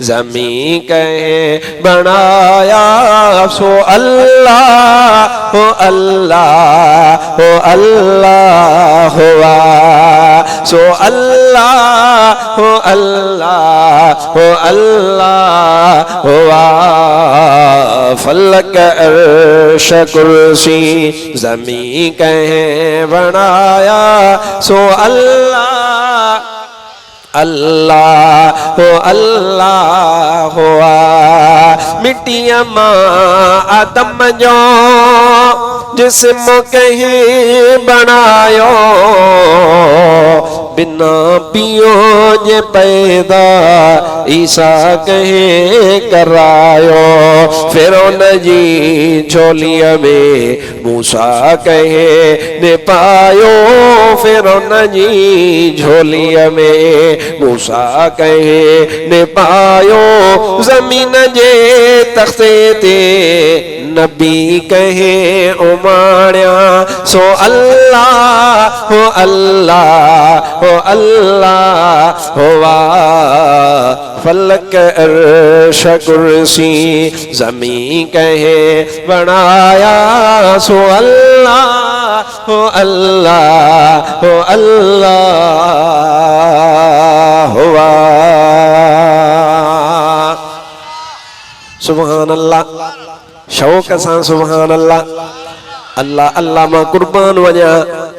Speaker 1: ज़मी कहे बनाया सो अल्लाह हो अल्लाह हो अल्लाह हुआ सो अल्लाह हो अल्लाह हो अल्लाह हुआ। फलक अर्श कुर्सी ज़मी कहे बनाया सो अल्लाह अल्लाह हो अल्लाह हुआ। मिट्टिया मां आदम जो जिस्म कहीं बनायो बिना पियो जे पैदा ईसा कहीं करायो। फिरौन जी झोलिया में मूसा कहे ने पायो फिरौन जी झोलिया में मूसा कहे ने पायो। जमीन जे तख्ते ते नबी कहे उमाड़िया सो अल्लाह हो अल्लाह हो अल्लाह हुआ। फलक अर्श कुर्सी ज़मी कहे बनाया सो अल्लाह हो अल्लाह हो अल्लाह हुआ। सुभान अल्लाह शौक़ सां सुभान अल्लाह। अल्लाह अल्लाह मां कुर्बान वञा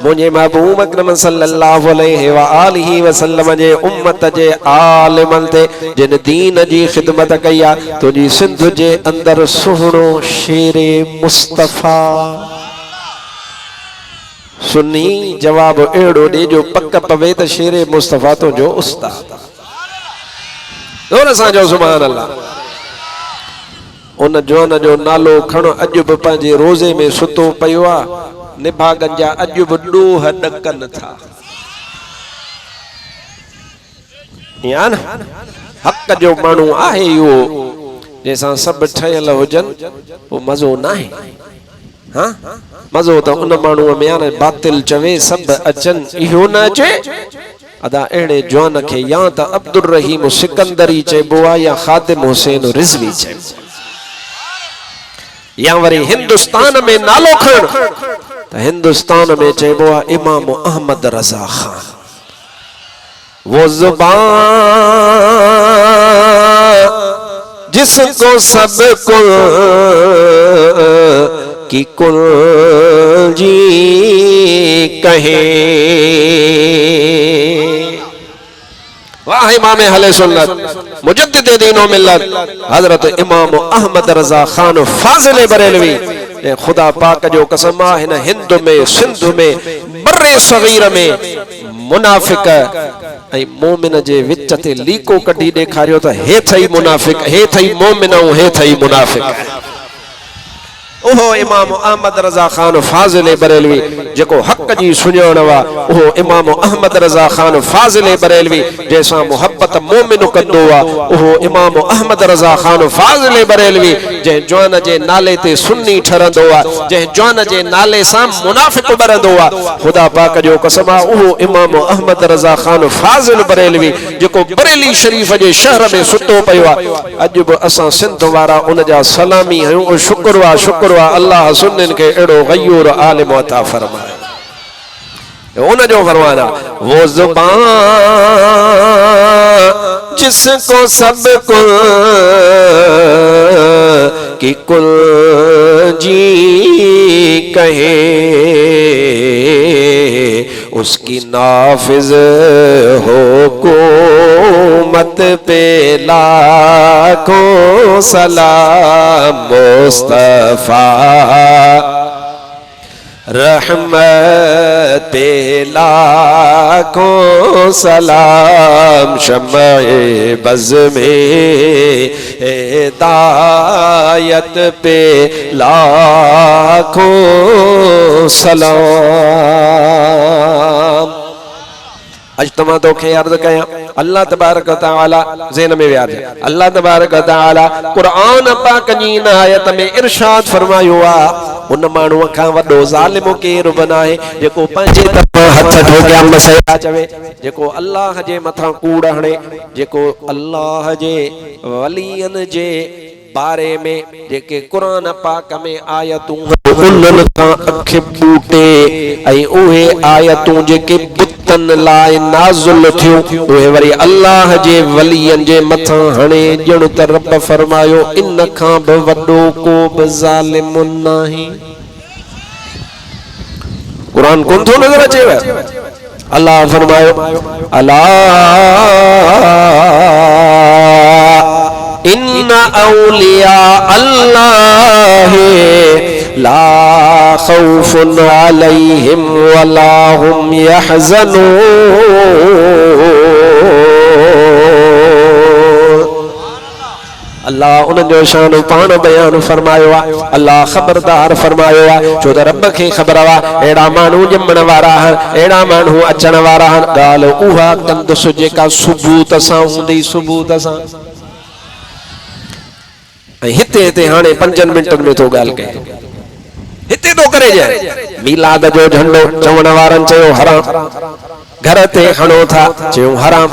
Speaker 1: मुझे महबूब अकरम सल्लल्लाहु अलैहि व आलिहि वसल्लम जे उम्मत जे आलिमन ते जिन दीन जी खिदमत कई आ। तुझी सिंध जे अंदर सुहणो शेरे मुस्तफा सुन्नी जवाब एड़ो दे जो पक पवे त शेरे मुस्तफा तो जो उस्ताद जोर सां जो सुभान अल्लाह। उन जवान जो नालो खणो अॼु बि पंहिंजे रोज़े में सुतो पियो आ। निभागन जा अॼु बि ॾोह ॾकनि था या न। हक़ जो माण्हू आहे इहो जंहिंसां सभु ठहियल हुजनि पोइ मज़ो न आहे। हाँ मज़ो त उन माण्हूअ में आहे न बातिल चवे सभु अचनि इहो न अचे। अदा अहिड़े जवान खे या त अब्दुल रहीम सिकंदरी चइबो आहे या ख़ातिम हुसैन रिज़वी चइबो या वरी हिंदुस्तान में नालो खण तो हिंदुस्तान में चइबो आहे इमाम अहमद रजा खान। वो जुबान जिसको सब कुल की कुल जी कहे। वाह इमाम अहले सुन्नत मुजद्दिद दीन व मिल्लत हजरत इमाम अहमद रजा खान फाजिल बरेलवी ने खुदा पाक जो कसम आहे न हिंद में सिंध में बर्रे सगीर में मुनाफिक ऐं मोमिन जे विच ते लीको कढी ॾेखारियो त हे थई मुनाफिक हे थई मोमिन ऐं हे थई मुनाफिक। ओहो इमाम अहमद रजा खान फाजिल बरेलवी जेको हक़ जी सुञाण वा। ओहो इमाम अहमद रजा खान फाजिल बरेलवी जैसा मोहब्बत मोमिन कंदो आ। ओहो इमाम अहमद रजा खान फाजिल बरेलवी जंहिं जवान जे नाले ते सुन्नी ठरंदो आ, जंहिं जवान जे नाले सां मुनाफिक बरंदो आ। खुदा पाक जो कसम आ ओहो इमाम अहमद रजा खान फाजिल बरेलवी जेको बरेली शरीफ जे शहर में सुतो पियो आ। अॼु बि असां सिंध वारा उन जा सलामी आहियूं। शुक्र आ शुक्र अल्लाह सुन्नन के एड़ो गयूर आलिम अता फरमाए। उन जो फरमाना वो जुबान जिसको सब कुल की कुल जी कहे उसकी नाफिज हो हुकूमत पे लाखों सलाम मुस्तफा रहमत पे लाखों सलाम, शम्मे बज़ में हिदायत पे लाखों सलाम। अज तमा तो खे अर्ज कया अल्लाह तबारक व तआला ज़हन में वियार अल्लाह तबारक व तआला कुरान पाक जी आयत में इरशाद फरमायो आ उन माण्हूअ खां वॾो ज़ालिम केरु बि नाहे जेको पंहिंजे तरफ़ां हथ ठोकिया मसइला चवे, जेको अल्लाह जे मथां कूड़ हणे, जेको अल्लाह जे वलियन जे बारे में जेके कुरान पाक में आयतूं उन्हनि खां अख ॿूटे ऐं उहे आयतूं जेके बुतन लाइ नाज़िल थियूं उहे वरी अल्लाह जे वलियन जे मथां हणे ॼण त रब फरमायो इन खां बि वॾो को बि ज़ालिम नाहे। कुरान कोन थो नज़र अचेव? अल्लाह फरमायो अला इन्ना औलिया अल्लाह ला खौफुन अलैहिम वला हुम यहज़नून। अल्लाह उन जो शान पान बयान फरमायो आ, अल्लाह खबरदार फरमायो आ छो त रब खे ख़बर आ एड़ा माण्हू ॼमण वारा एड़ा माण्हू अचण वारा ॻाल्हि उहा कंदुसि जेका सुबूत सां हूंदी, सुबूत सां। हिते हिते हाणे 5 मिंटनि में तो ॻाल्हि कए हिते तो करे जाए मीलाद जो झंडो चवण वारनि चयो हराम, घर ते खणो था चयो हराम,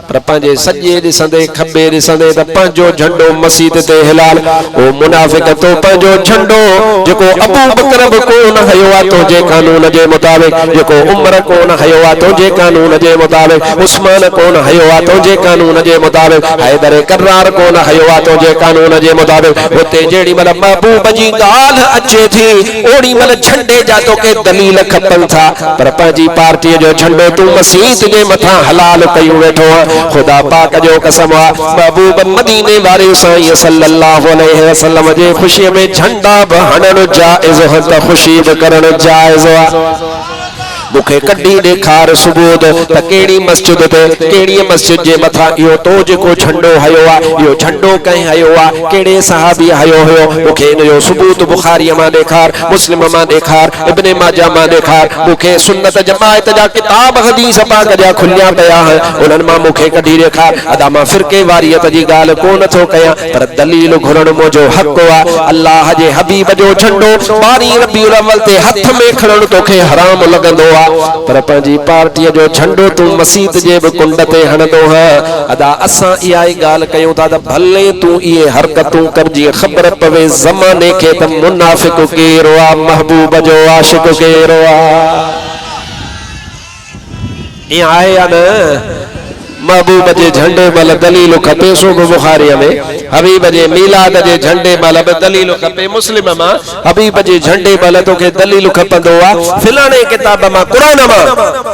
Speaker 1: पर पंहिंजे सॼे ॾिसंदे खॿे ॾिसंदे त पंहिंजो झंडो मस्जिद ते हिलाल। ओ मुनाफ़िक़ तो पंहिंजो झंडो जेको अबू बकर बि कोन हयो आहे तुंहिंजे कानून जे मुताबिक़, जेको उमर कोन हयो आहे तुंहिंजे कानून जे मुताबिक़, उस्मान कोन हयो आहे तुंहिंजे कानून जे मुताबिक़, हैदर करार कोन हयो आहे तुंहिंजे कानून जे मुताबिक़, हुते जेड़ी महिल महबूब जी ॻाल्हि अचे थी ओड़ी महिल झंडे जा तोखे दलील खपनि था, पर पंहिंजी पार्टीअ जो झंडो तू मस्जिद जे मथां हलाल कयूं वेठो आहे। खुदा पाक जो कसम आ महबूब मदीने वारे साईं सल्लल्लाहु अलैहि वसल्लम जे ख़ुशीअ में झंडा बि हणण जाइज़ हो त ख़ुशी बि करण जाइज़ आ। मुखे कड्डी ॾेखार सबूत त कहिड़ी मस्जिद ते कहिड़ी मस्जिद जे मथां इहो तो जेको झंडो हयो आ इहो झंडो कंहिं हयो आ, कहिड़े सहाबी हयो हुयो, मुखे इन जो सबूत बुखारी मां ॾेखार, मुस्लिम मां ॾेखार, इब्ने माजा मां ॾेखार, मुखे सुन्नत जमायत जा किताब हदीस पाक जा खुलिया पिया उन्हनि मां मुखे कढी ॾेखार। अदा मां फिरके वारियत जी ॻाल्हि कोन थो कयां, पर दलील घुरण मुंहिंजो हक़ आ। अल्लाह जे हबीब जो झंडो 12 रबीउल अव्वल ते हथ में खणण तोखे हराम लॻंदो, पर पंहिंजी पार्टीअ जो झंडो तू मस्जिद जे बि कुंड ते हणंदो है। अदा असां इहा ई ॻाल्हि कयूं था त भले तू इहे हरकतूं कर जीअं ख़बर पवे ज़माने खे त मुनाफ़िक़ केरु आहे, महबूब जो आशिक़ केरु आहे। ईअं आहे या न? महबूब जे झंडे मल दलील खपे सुब बुखारी में, हबीब जे मीलाद जे झंडे मल बि दलील खपे मुस्लिम मां, हबीब जे झंडे मल तोखे दलील खपंदो आ फिलाणे किताब मां कुरान मां।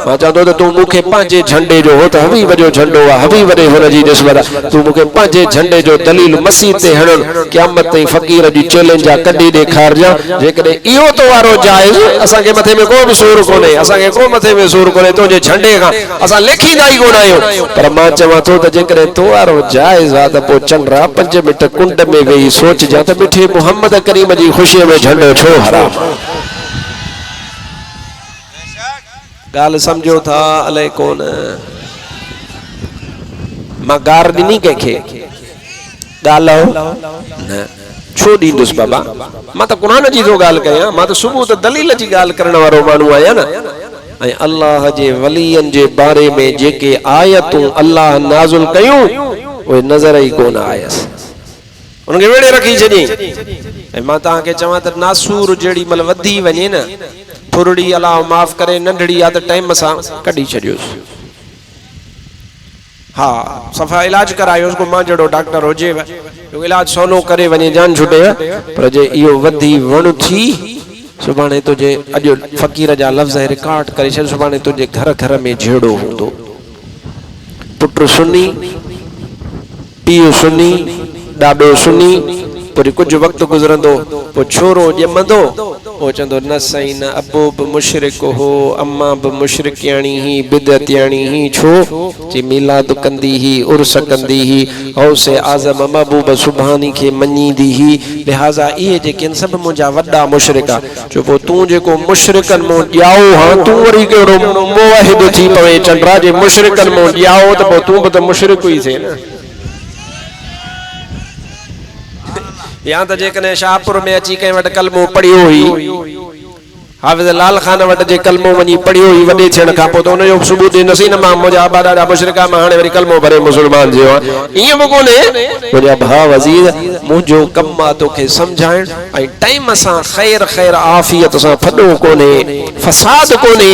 Speaker 1: मां चवंदो त तू मूंखे पंहिंजे झंडे जो हो त हबीब जो झंडो आ, हबीब ॾे हुनजी निस्बत तू मूंखे पंहिंजे झंडे जो दलील मस्जिद ते हणण क़यामत ताईं फ़कीर जी चैलेंज आ कढी ॾेखारजां। जेकॾहिं इहो तो वारो जाइज़ असांखे मथे में को बि सूर कोन्हे, असांखे को मथे में सूर कोन्हे, तुंहिंजे झंडे खां असां लेखींदा ई कोन आहियूं, पर मां चवां थो त जेकॾहिं तो वारो जाइज़ आहे त पोइ चंडा 5 मिंट कुंड में वेही सोचजां त मिठे मुहम्मद करीम जी ख़ुशीअ में झंडो छो हराम। ॻाल्हि सम्झो था अलाए कोन? मां गार ॾिनी कंहिंखे ॻाल्हि न छो ॾींदुसि बाबा, मां त क़ुरान जी थो ॻाल्हि कयां, मां त सुबुह त दलील जी ॻाल्हि करण वारो माण्हू आहियां न। ऐं अल्लाह जे वलियन जे बारे में जेके आयतूं अल्लाह नाज़िल कयूं उहे नज़र ई कोन आयसि, उनखे वेड़े रखी छॾियईं। ऐं मां तव्हांखे चवां त नासूर जेड़ी महिल वधी वञे न, थोरड़ी अलाह माफ़ करे नंढड़ी आहे त टाइम सां कढी छॾियोसि। हा सफ़ा इलाज करायोसि, को मां जहिड़ो डॉक्टर हुजेव इलाज सवलो करे वञे जान छुटे, पर जे इहो वधी वण थी सुभाणे तुझे अॼु फ़कीर जा लफ़्ज़ रिकॉर्ड करे छॾ, सुभाणे तुझे घर घर में जहिड़ो हूंदो। पुट सुनी, पीउ सुनी, ॾाॾो सुनी, वरी कुझु वक़्तु गुज़रंदो पोइ छोरो ॼमंदो, वो चंदो न सही न अबो बि मुशरिक हो अम्मा बि मुशरिकियाणी ही बिदतियाणी ही छो जे मिलाद कंदी ही उर्स कंदी ही औसे आज़म महबूब सुभानी के मञींदी ही लिहाजा ये जेके सब मुंहिंजा वॾा मुशरिका जो पो तू जेको मुशरिकन मो ॼाओ हां तू वरी केड़ो मुवाहिद थी पवे चंद्रा जे मुशरिकन मो ॼाओ त पो तू बि त मुशरिक ही थे न या तो जेकने शाहपुर में अची कहीं वट कलमो पढ़ियो हुई हाफिज लाल खान वट जे कलमो वनी पढ़ियो हुई वडे थियण खां पोइ तो उनजो सबूत नसी न मां मुंहिंजा आबा ॾाढा मुशरिका मां हाणे वरी कलमो भरे मुसलमान थियो ईअं बि कोन्हे मुंहिंजा भाउ वज़ीर मुंहिंजो कमु आहे तोखे सम्झाइण ऐं टाइम सां ख़ैर ख़ैर आफ़ियत सां फॾो कोन्हे फसाद कोन्हे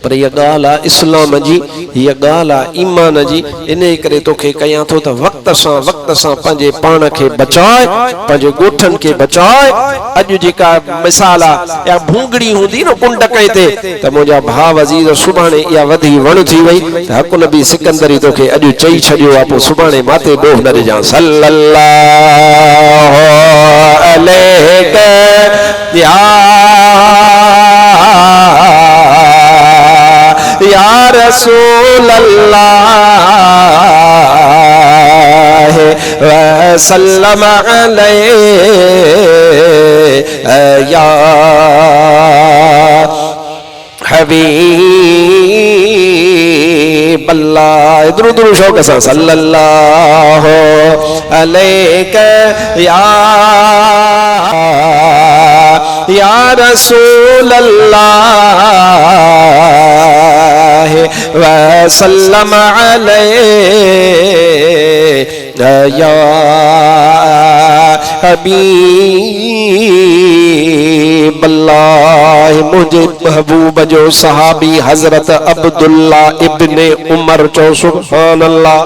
Speaker 1: पर यह गाल आ इस्लाम जी यह गाल आ ईमान जी इने करे तोखे कयां थो त वक्त सां पंहिंजे पाण खे बचाए पंहिंजे ॻोठन खे बचाए अॼु जेका मिसाल आ या भूंगड़ी हूंदी न कुंड कई ते त मुंहिंजा भाउ वज़ीर सुभाणे इहा वधी वण थी वई त हक़ नबी सिकंदरी तोखे अॼु चई छॾियो आहे पोइ सुभाणे माथे ॾोह न ॾिजां सल्लल्लाहु अलैहि या रसूल अल्लाह व सल्लम अलैहि या हबीब अल्लाह दुरूद शौक से सल्लल्लाहु अलैहि या रसूल अल्लाह व सल्लम अलैहि या हबीब अल्लाह मुझे महबूब जो सहाबी हजरत अब्दुल्ला इब्ने उमर चो सुभान अल्लाह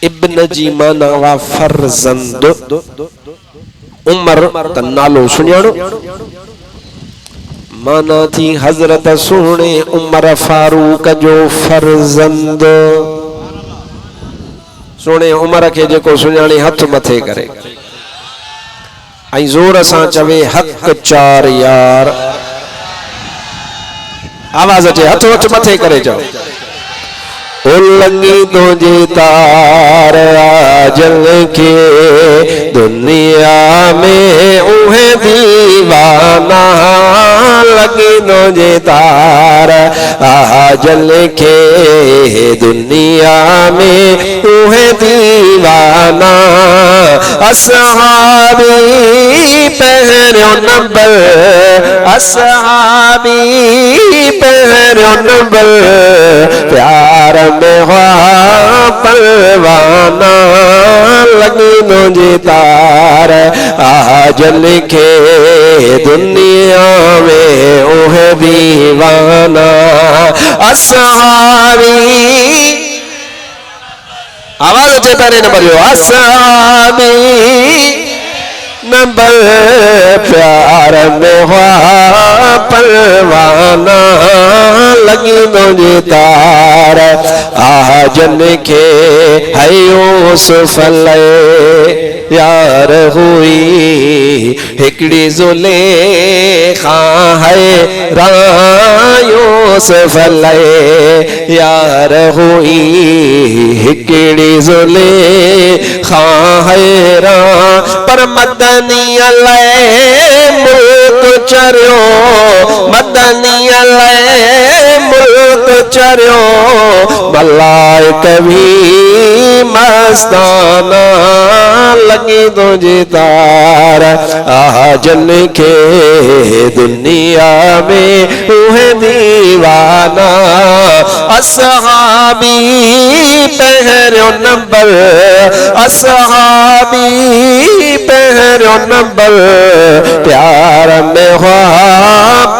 Speaker 1: इब्न जी माना वा फर्जंद उमर त नालो सुञाणो माना थी हजरत सोने उमर फारूक जो फर्जंद सोने उमर के जेको सुञाणे हथ मथे करे ऐं जोर सां चवे हक चार यार आवाज अचे हथ मथे करे चओ लगी तुझे तार आजल के दुनिया में उहे दीवाना लगी तुझे तार आजल के दुनिया में उहे दीवाना असहाबी पहरो नंबर असहाबी पहरो नंबर प्यार में परवाना लगी तुझे तार आज लिखे दुनिया में ओह दीवाना असहाबी आवाज अच्छे पहले नंबर जो असहाबी नंबर प्यार में परवाना लगी तुझे तार आजन के यूसुफ यार हुई हिकड़ी ज़ुलेखा है यूसुफ यार हुई हिकड़ी ज़ुलेखा है पर मदनी मुल्क चरियो मदनी मुल्क चरियो मलाइक भी मस्ताना लगी तुझे तार आजन के दुनिया में उहे दीवाना असहाबी पहरो नंबर असहाबी पहरो नंबर प्यार में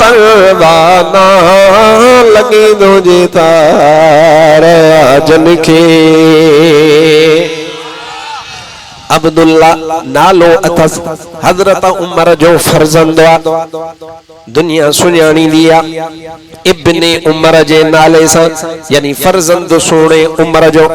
Speaker 1: परवाना लगी तुझे तार आजन के अब्दुल्ला नालो अथस हजरत उमर जो फर्जंद दुनिया सुञाणी दिया इब्ने उमर जे नाले से यानी फर्जंद सोने उमर जो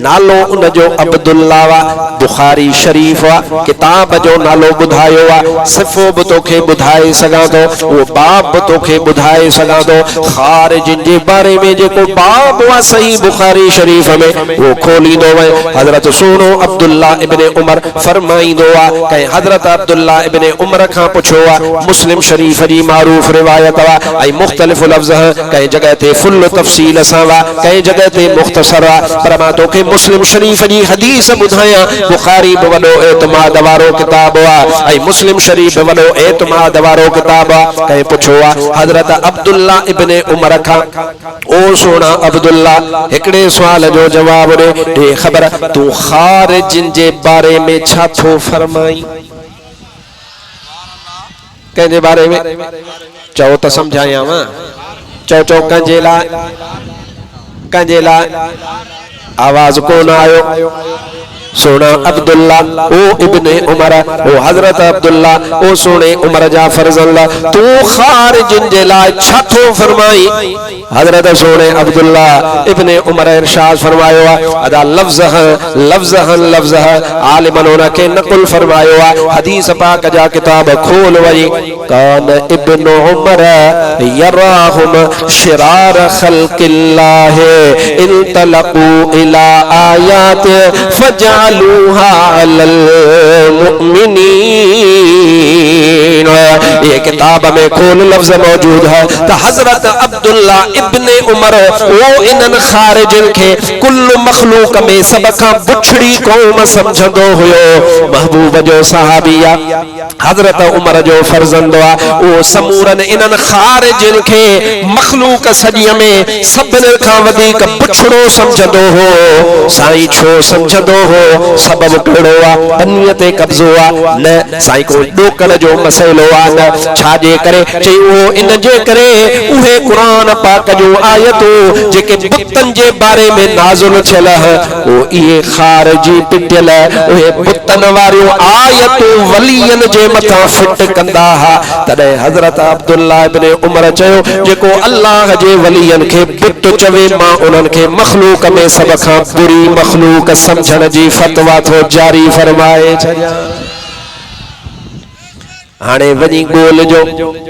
Speaker 1: नालो उन जो अब्दुल्ला वा बुखारी शरीफ वा किताब जो नालो बुधायो वा सिफो ब तोखे बुधाए सगा तो वो बाब ब तोखे बुधाए सगा तो खारिज जे बारे में जेको बाब वा सही बुखारी शरीफ में वो खोली दो वे हजरत सोनो अब्दुल्ला इब्ने उमर फरमाइंदो वा कहीं हजरत अब्दुल्ला इब्ने उमर खां पुछो वा मुस्लिम शरीफ जी मारूफ रिवायत वा आई मुख्तलिफ लफ्ज कहीं जगह ते फुल तफसील सा वा कहीं जगह ते मुख्तसर वा पर मां तोखे मुस्लिम शरीफ जी हदीस बुधाया बुखारी बि वडो एतमाद वारो किताब वा आई मुस्लिम शरीफ वडो एतमाद वारो किताब वा कहीं पुछो वा हजरत अब्दुल्ला इब्ने उमर खां ओ सोना अब्दुल्ला एकड़े सवाल जो जवाब दे हे खबर तू खारिजिन जे बारे में छा थो फरमाई कंहिंजे बारे में चओ त समझायां चओ चओ कंहिंजे लाइ आवाज कोन आयो सोना अब्दुल्ला ओ इब्ने उमर ओ हजरत अब्दुल्ला ओ सोने उमर जा फर्जंद तू खारिजिन जे लाइ छा थो फरमाई हजरत सोने अब्दुल्ला इब्ने उमर इरशाद फरमायो अदा लफ्ज़ आलिमन उनके नकुल फरमायो हदीस पाक जा किताब खोल वई कान इब्न उमर यराहुम शिरार खल्किल्लाह इंतलकू इला आयात फजअलूहा अलल मुमिनीन ये किताब में खोल लफ्ज़ मौजूद है तो हजरत अब्दुल्ला इब्ने उमर वो इनन खारिजिन के कुल मखलूक में सब का बुछड़ी कौम समझंदो हुयो महबूब जो सहाबिया हजरत उमर जो फर्जंद वा वो समूरन इनन खारिजिन के मखलूक सजी में सबन का वधीक बुछड़ो समझंदो हो साईं छो समझंदो हो सबब कड़ो वा पन्नीते कब्जो वा न साईं को डोकल जो मसलो आ न छाजे करे चई वो इन जे करे उहे कुरान पाक जो आयतो जेके बुतन जे बारे में नाज़िल थियल वो ये खारिजी पिटल उहे बुतन वारियो आयतो वलियन जे मथा फिट कंदा हा तदे हजरत अब्दुल्ला इब्ने उमर चयो जेको अल्लाह जे वलियन के बुत चवे मां उनन के मखलूक में सब खां बुरी मखलूक समझण जी फतवा थो जारी फरमाए छया हाणे वनी गोल जो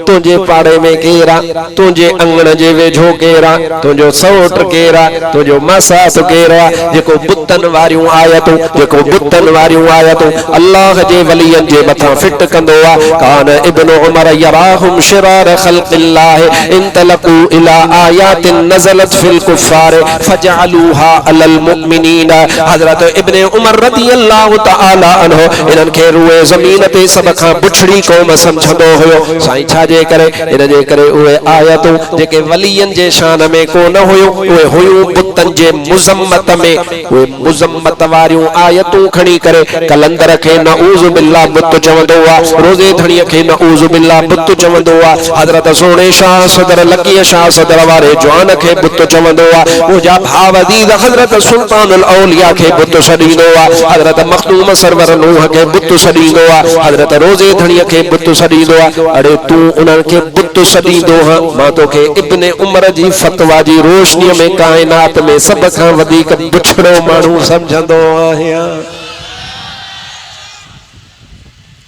Speaker 1: तुझे पाड़े में केरा तुझे अंगण जे वेझो केरा तुझो सौट केरा तुझो मासात केरा जेको बुतन वारियूं आयतूं जेको बुतन वारियूं आयतूं अल्लाह जे वलियन जे मथा फिट कंदो आ कान इब्न उमर यराहुम शिरार खल्किल्लाह इंतलकू इला आयातिन नज़लत फिल कुफ्फार फजअलूहा अलल मुमिनीन हजरत इब्ने उमर रदियल्लाहु तआला अन्हु इनन के रुए ज़मीन ते सब खां बुछड़ी कौम समझंदो हुयो साईं छाजे करे इन जे करे उहे आयतूं जेके वलियन जे शान में को न हुयो उहे हुयूं बुतन जे मुज़म्मत में उहे मुज़म्मत वारियूं आयतूं खणी करे कलंदर के नऊज़ बिल्लाह बुत चवंदो आ रोज़े धणीअ के नऊज़ बिल्लाह बुत चवंदो आ हजरत सोने शाह सदर लकीअ शाह सदर वारे जवान के बुत चवंदो आ मुजा भाव अज़ीज़ हजरत सुल्तानुल औलिया के बुत सडींदो आ हजरत मखदूम सरवर नूह के बुत सडींदो आ हजरत रोज़े धणीअ के बुत सडींदो आ अरे तू उनन के बुत सडींदो ह मां तोखे इब्ने उमर जी फतवा जी रोशनी में कायनात में सब खां वधीक बुछड़ो माण्हू समझंदो आहियां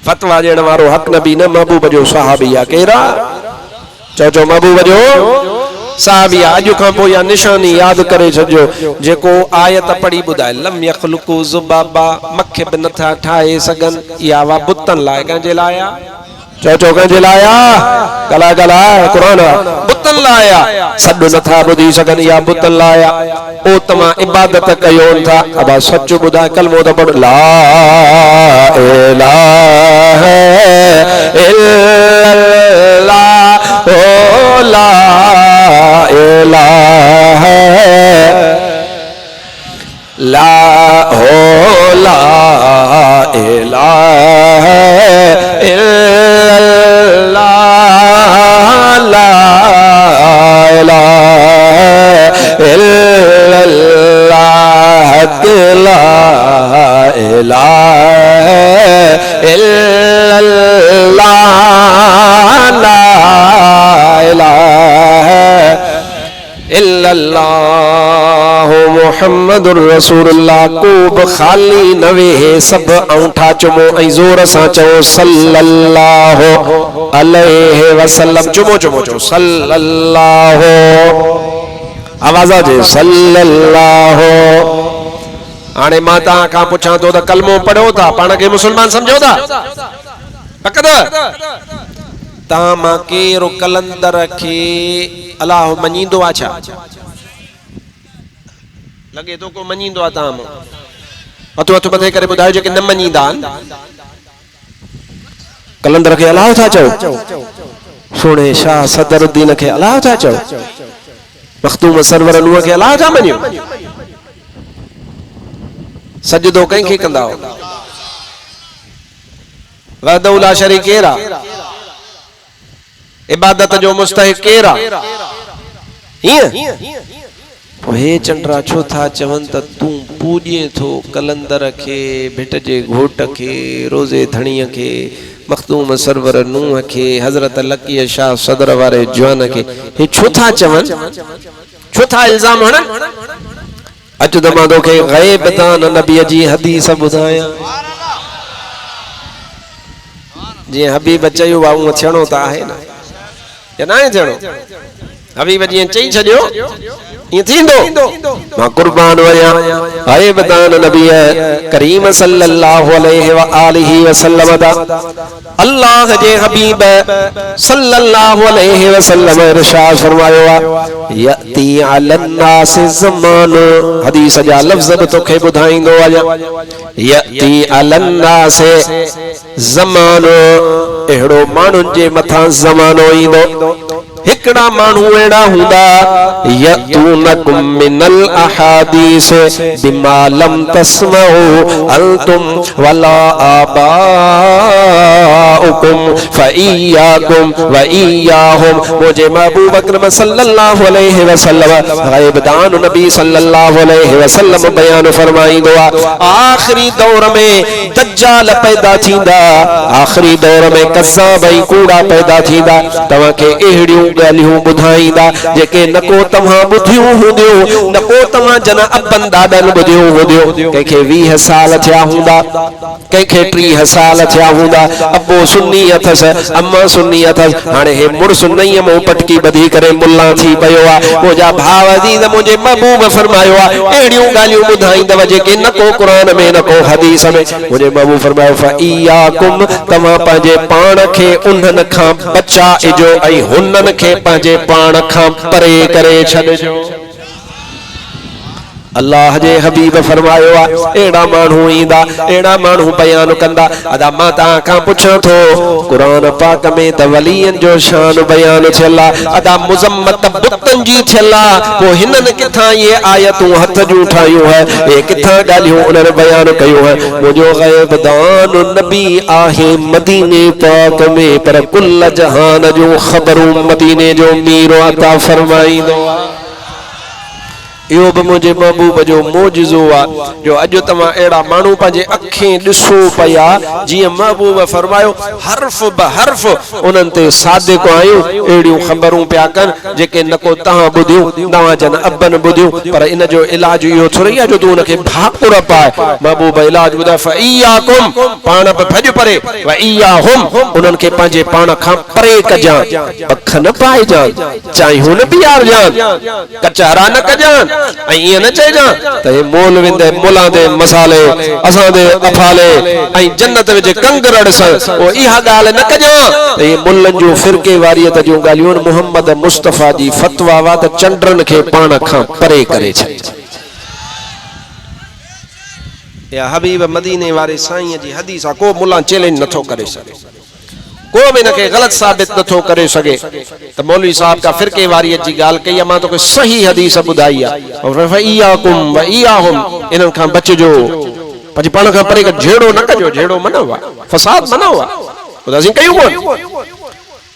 Speaker 1: फतवा ॾियण वारो हक नबी न महबूब जो सहाबिया केरा चो महबूब जो साहबिया अॼु खां पोइ या निशानी याद करे छॾियो जेको आयत पढ़ी ॿुधाए लम यखलुकु ज़ुबाबा मखे बि नथा ठाहे सघनि इहा वा बुतनि लाइ कंहिंजे लाइ चो कंहिंजे लाइ गला गला क़ुरान बुतनि लाइ सॾु नथा ॿुधी सघनि इहा बुतनि लाइ ओ तव्हां इबादत कयो था अबा सच ॿुधाए कलमो त पढ़ ला इलाहा इल्लल्लाह ओ ला इलाहा ला हो ला इलाहा इल्लल्लाह ला इलाहा इल्लल्लाह ला इलाहा सल्लल्लाहु मुहम्मदुर रसूलुल्लाह को खाली नवे सब औंठा चुमो ऐं जोर सां चओ सल्लल्लाहु अलैहि वसल्लम चुमो चुमो चओ सल्लल्लाहु आवाज़ जे सल्लल्लाहु हाणे मां तव्हां खां पुछां थो त कलमो पढ़ो था पाण खे मुसलमान सम्झो था पक तव्हां मां केरु कलंदर खे अलाह मञींदो आहे छा लॻे थो को मञींदो आहे तव्हां मां हथो हथ मथे करे ॿुधायो जेके न मञींदा आहिनि कलंदर खे अलाह था चओ सुहिणे शाह सदरुद्दीन खे अलाह था चओ मखदूम सरवर नूह खे अलाह था मञियो सजदो कंहिंखे कंदा हो वहदहु ला शरीक केरु आहे इबादत जो मुस्तहिक केरु आहे हीअं हे चंड्रा छो था चवनि त तूं पूॼे थो कलंदर खे भिट जे घोट खे रोज़े धणीअ खे मखदूम सरवर नूह खे हज़रत लकी शाह सदर वारे जवान खे हे छो था चवनि छो था इल्ज़ाम हणनि अचु त मां तोखे ग़ैब तां नबीअ जी हदीस ॿुधायां जीअं हबीब चयो आहे उहो थियणो त आहे न या न आहे थियणो हबीब जीअं चई छॾियो ईअं थींदो मां कुर्बान वया ग़ैब तां नबीअ करीम सल्लल्लाहु अलैहि व आलिहि वसल्लम दा अल्लाह जे हबीब सल्लल्लाहु अलैहि वसल्लम इरशाद फरमायो आहे यती अलन नास ज़मान हदीस जा लफ्ज़ बि तोखे ॿुधाईंदो आहियां यती अलन नास ज़मान अहिड़ो माण्हुनि जे मथां ज़मानो ईंदो हिकड़ा माण्हू अहिड़ा हूंदा यतूनकुम मिनल अहादीस बिमा लम तस्मऊ अंतुम वला आबाउकुम फइयाकुम व इयाहुम मुझे महबूब अकरम सल्लल्लाहु अलैहि वसल्लम ग़ैब दान नबी सल्लल्लाहु अलैहि वसल्लम बयान फरमाईंदो आहे आखिरी दौर में दज्जाल पैदा थींदा आखिरी दौर में कज़्ज़ाब ऐं कूड़ा पैदा थींदा तव्हां खे अहिड़ियूं ॻाल्हियूं ॿुधाईंदा जेके न को तव्हां ॿुधियूं हूंदियूं न को तव्हां जन अबन ॾाॾनि ॿुधियूं हूंदियूं कंहिंखे 20 साल थिया हूंदा कंहिंखे 30 साल थिया हूंदा अबो सुन्नी अथसि अम्मा सुन्नी अथसि हाणे हे मुड़ुस नईं मूं पटकी ॿधी करे मुल्ला थी पियो आहे मुंहिंजा भाउ अज़ीज़ मुंहिंजे महबूब फरमायो आहे अहिड़ियूं ॻाल्हियूं ॿुधाईंदव जेके न को क़ुरान में न को हदीस में मुंहिंजे महबूब फरमायो फइयाकुम तव्हां पंहिंजे पाण खे उन्हनि खां बचाइजो ऐं हुननि खे पंहिंजे पाण खां परे करे छॾिजो अल्लाह जे हबीब फरमायो आहे एड़ा माण्हू ईंदा एड़ा माण्हू बयान कंदा अदा मां तव्हां खां पुछां थो क़ुरान पाक में त वलियनि जो शान बयान थियल आहे अदा मुज़म्मत बुतनि जी थियल आहे पोइ हिननि किथां इहे आयतूं हथ जूं ठाहियूं है हे किथां ॻाल्हियूं उन्हनि बयान कयूं है मुंहिंजो ग़ैब दान नबी आहे मदीने पाक में पर कुल जहान जूं ख़बरूं मदीने जो मीर अता फरमाईंदो आहे इहो बि मुंहिंजे महबूब जो मोजिज़ो आहे जो अॼु तव्हां अहिड़ा माण्हू पंहिंजे अखियूं ॾिसो पिया जीअं महबूब फरमायो हर्फ़ ब हर्फ़ उन्हनि ते सादिक़ आहियूं अहिड़ियूं ख़बरूं पिया कनि जेके न को तव्हां ॿुधियूं तव्हां जन अबन ॿुधियूं पर इन जो इलाज इहो थोरी आहे जो तूं उनखे भाकुर पाए महबूब इलाज ॿुधाए फइयाकुम पाण बि भॼ परे व इयाहुम उन्हनि खे पंहिंजे पाण खां परे कजां अख न पाइजां चाहियूं न पियारजां कचारा न कजां ऐं न चइजां त हे मोल विंदे मुला दे मसाले असां दे अफाले ऐं जन्नत विच कंगरड़ स ओ इहा ॻाल्हि न कजां त हे मुलनि जो फिरके वारियत जूं ॻाल्हियूं मोहम्मद मुस्तफा जी फतवा वा त चंडरनि खे पाण खां परे करे छॾे या हबीब मदीने वारे साईं जी हदीस आहे को मुला चैलेंज नथो करे सघे को भी इनके गलत साबित नथो करे सके तो मौलवी साहब का फिरके वारियत जी गाल कई मां तो सही हदीस बुधाई है फइयाकुम व इयाहुम इनन खां बचजो पछी पाण खां परे झेड़ो न कजो झेड़ो मनो आहे फसाद मनो आहे बुधासी कयूं कोन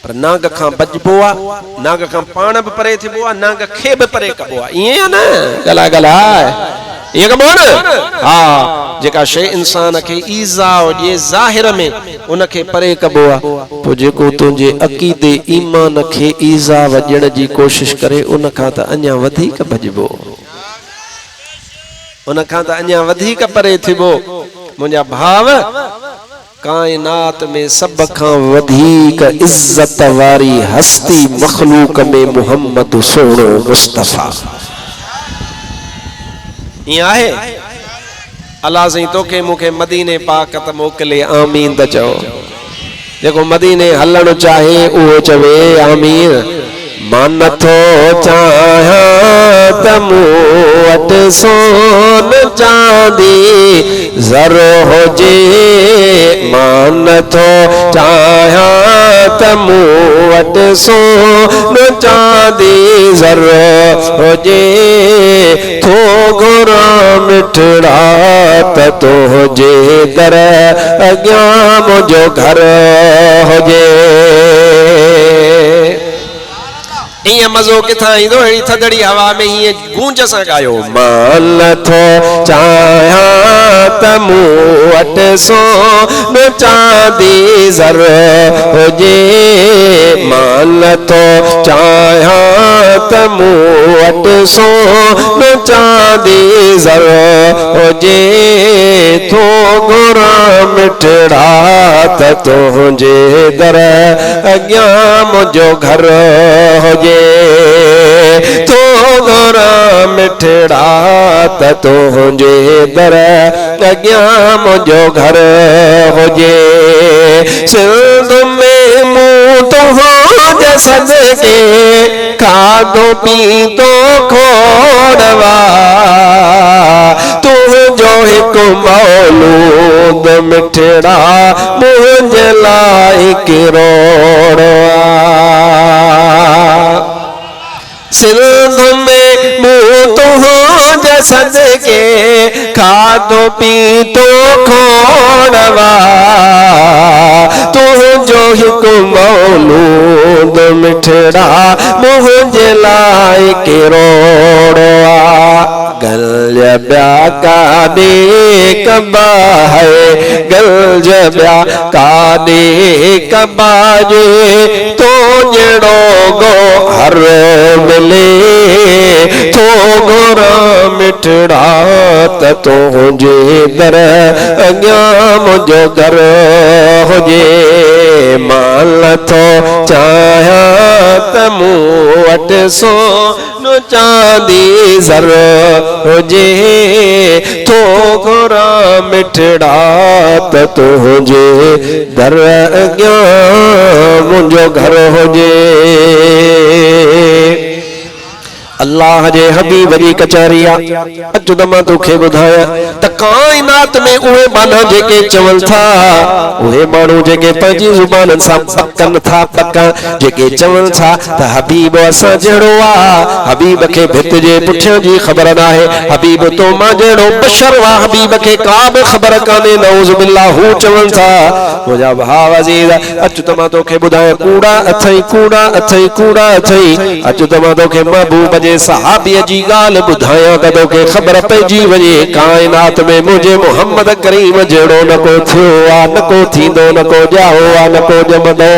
Speaker 1: पर नाग खां बचबो आहे नाग खां पाण भी परे थिबो आहे नाग खे भी परे कबो आहे इए न गला गला ये कबो न हाँ जेका शे इंसान के ईज़ा जे ज़ाहिर में उनके परे कबो आ तो जेको तुझे अकीदे ईमान के ईज़ा वजण जी कोशिश करे उन खां त अञा वधीक भजबो उन खां त अञा वधीक परे थिबो मुंहिंजा भाव कायनात में सब खां वधीक इज्जत वारी हस्ती मखलूक में मोहम्मद सोनो मुस्तफा ये आहे अल्लाह सही तोखे मुखे मदीने पाक त मोकले आमीन त चओ जेको मदीने हलण चाहे उहो चवे आमीन मान थो चाहियां त मूं वटि सोन चांदी ज़र हुजे मान थो चाहियां त मूं वटि सोन चांदी ज़र हुजे थो घुरां मिठड़ा त तुंहिंजे दर अॻियां मुंहिंजो घर हुजे इं मज़ो किथां ईंदो अहिड़ी थधड़ी हवा में हीअं गूंज सां गायो मान थो चाहियां त मूं वटि सोन चांदी ज़र हुजे मान थो चाहियां त मूं वटि सोन चांदी ज़र हुजे थो घुरां मिठड़ा त तुंहिंजे दर अॻियां मुंहिंजो घर हुजे तो घुरां मिठड़ा त तुंहिंजे दर अॻियां मुंहिंजो घर हुजे सिंध में मूं तुंहिंजे सदके खाधो पीतो खोड़वा तुंहिंजो हिकु मौलूद मिठड़ा मुंहिंजे लाइ किरोड़ सिंध में मूं तुंहिंजे सदके खाधो पीतो खोड़वा तुंहिंजो हिकु मौलूद मिठड़ा मुंहिंजे लाइ किरोड़ गलजबिया काॾे कबा है गलजबिया काॾे कबा जे तो जहिड़ो गो हर मिले तो घुरां मिठड़ा त तुंहिंजे दर अॻियां मुंहिंजो घर हुजे माल थो चाहियां त मूं वटि सोन चांदी ज़र हुजे थो घुरां मिठड़ा त तुंहिंजे दर अॻियां मुंहिंजो घर हुजे अल्लाह जे हबीब जी कचहरी अच त मां तोखे ॿुधायां त काइनात में उहे माना जेके चवनि था उहे माण्हू जेके पंहिंजी ज़ुबाननि सां पकनि था पका जेके चवनि था त हबीब असां जहिड़ो आहे हबीब खे भित जे पुठियां जी ख़बर न आहे हबीब तो मां जहिड़ो बशर आहे हबीब खे का बि ख़बर कान्हे नऊज़ बिल्लाह हू चवनि था मुंहिंजा भाउ अज़ीज़ अच त मां तोखे ॿुधायां कूड़ा अथई कूड़ा अथई कूड़ा अथई अच त मां तोखे महबूब जे सहाबीअ जी ॻाल्हि ॿुधायां त तोखे ख़बर पइजी वञे काइनात में मुंहिंजे मोहम्मद करीम जहिड़ो न को थियो आहे न को थींदो न को ॼाओ आहे न को ॼमंदो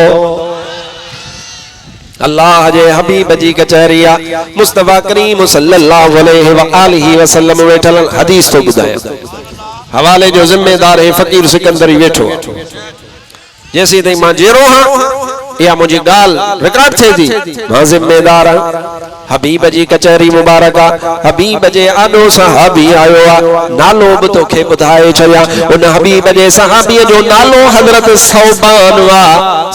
Speaker 1: अल्लाह जे हबीब जी कचहरी मुस्तफा करीम सल्लल्लाहु अलैहि व आलिहि वसल्लम वेठल हदीस तो ॿुधायां हवाले जो ज़िम्मेदार है फकीर सिकंदरी वेठो जैसे ताईं मां जहिड़ो हां या मुझे गाल रिकॉर्ड थे थी मां जिम्मेदार हबीब जी कचहरी मुबारक हबीब जे आॾो सहाबी आयो नालो बि तोखे ॿुधाए छॾियां उन हबीब जे सहाबीअ जो नालो हज़रत सौबान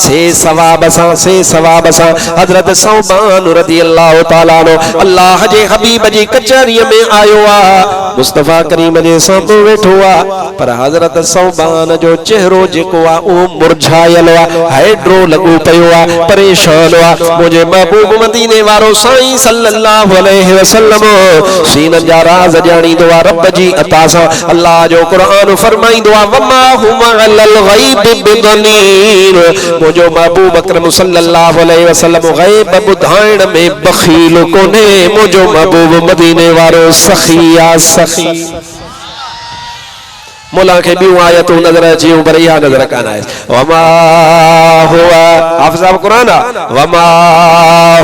Speaker 1: से सवाब सां हज़रत सौबान रज़ियल्लाहु ताला अन्हु अल्लाह जे हबीब जी कचहरी में आयो मुस्तफा करीम जे साम्हूं वेठो पर हज़रत सौबान जो चेहरो जेको उहो मुरझायल हाइड्रो लगो पयो आ परेशान हुआ मुझे महबूब मदीने वारो साईं सल्लल्लाहु अलैहि वसल्लम सीनन जा राज जानी दुआ रब जी अता सा अल्लाह जो कुरान फरमाईंदो आ वमा हुमा अलल गैब बिदनीर मुझो महबूब अकरम सल्लल्लाहु अलैहि वसल्लम गैब बुधाइण में बखील कोने मुझो महबूब मदीने वारो सखिया सखी मोला के बियो आयत नजर अची पर इहा नजर कान आहे वमा हुआ हाफिज़ साहब कुरान वमा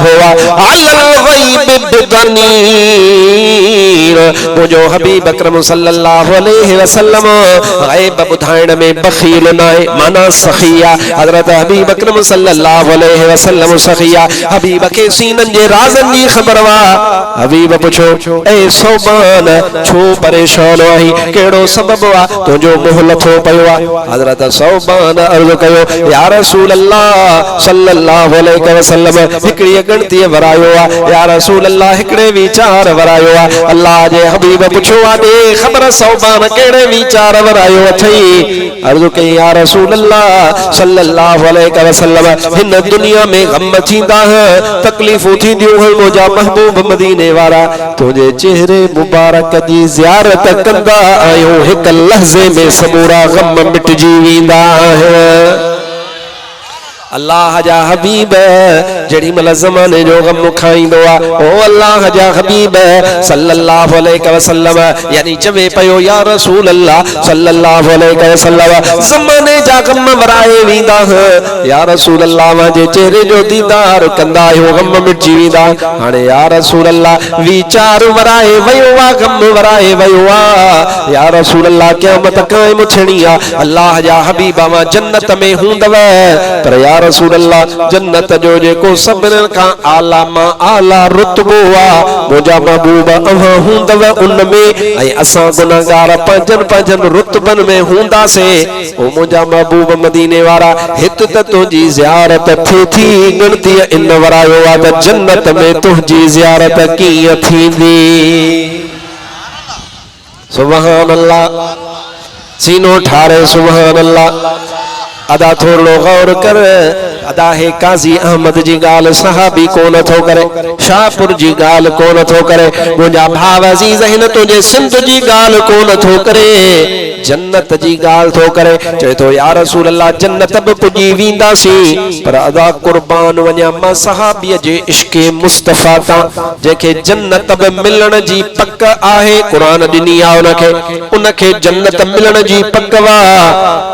Speaker 1: हुआ अलल गैब बिदनीर मुझो हबीब अकरम सल्लल्लाहु अलैहि वसल्लम गैब बुधाइण में बखील नाए माना सखिया हजरत हबीब अकरम सल्लल्लाहु अलैहि वसल्लम सखिया हबीब के सीनन जे राज़न जी खबर वा हबीब पुछो ए सोबान छो परेशान आही केड़ो सबब वा तुझो मुंह लथो पयो हजरत सौबान अर्ज कयो या रसूल अल्लाह सल्लल्लाहु अलैहि वसल्लम हिकड़ी गणती वरायो या रसूल अल्लाह हिकड़े विचार वरायो अल्लाह जे हबीब पुछो आ दे खबर सौबान केड़े विचार वरायो अथई अर्ज कई या रसूल अल्लाह सल्लल्लाहु अलैहि वसल्लम हिन दुनिया में गम थींदा है तकलीफूं थींदियूं हैं मुझा महबूब मदीने वारा तुझे चेहरे मुबारक जी ज़ियारत कंदा आयो हिक लहज़े में समूरा गम मिटजी वेंदा है अल्लाह जा हबीब जड़ी मल ज़माने जो गम खाईंदो आ ओ अल्लाह जा हबीब सल्लल्लाहु अलैहि वसल्लम यानी चवे पयो या रसूल अल्लाह सल्लल्लाहु अलैहि वसल्लम ज़माने जा गम वराए वेंदा है या रसूल अल्लाह वाजे चेहरे जो दीदार कंदा आयो गम मिटजी वेंदा हाने या रसूल अल्लाह विचार वराए वयो आ गम वराए वयो आ या रसूल अल्लाह क़यामत कायम छणी आ अल्लाह जा हबीब वा जन्नत में हुंदव पर या रसूल अल्लाह जन्नत जो जेको सबन का आला मा आला रुतबो आ मुझा महबूब अवा हुंदव उनमें ऐ असा गुनाहगार पंजन पंजन रुतबन में हुंदा से ओ मुझा महबूब मदीने वारा हित त तुझी ज़ियारत थे थी गणती इन वरायो आ त जन्नत में तुझी ज़ियारत कीअं थींदी सुभान अल्लाह सीनो ठारे सुभान अल्लाह अदा थोड़ो गौर कर अदा है काजी अहमद जी गाल सहाबी को न थो करे शाहपुर जी गाल को न थो करे मुझा भाव अजीज हिन तुझे सिंध जी गाल को न थो करे जन्नत जी गाल थो करे चए तो या रसूल अल्लाह जन्नत भी पुजी वींदासी पर अदा कुर्बान वञा मां सहाबी जे इश्क़ मुस्तफा ता जेके जन्नत भी मिलण जी पक आहे कुरान दिनी आ उनके जन्नत मिलण जी पक वा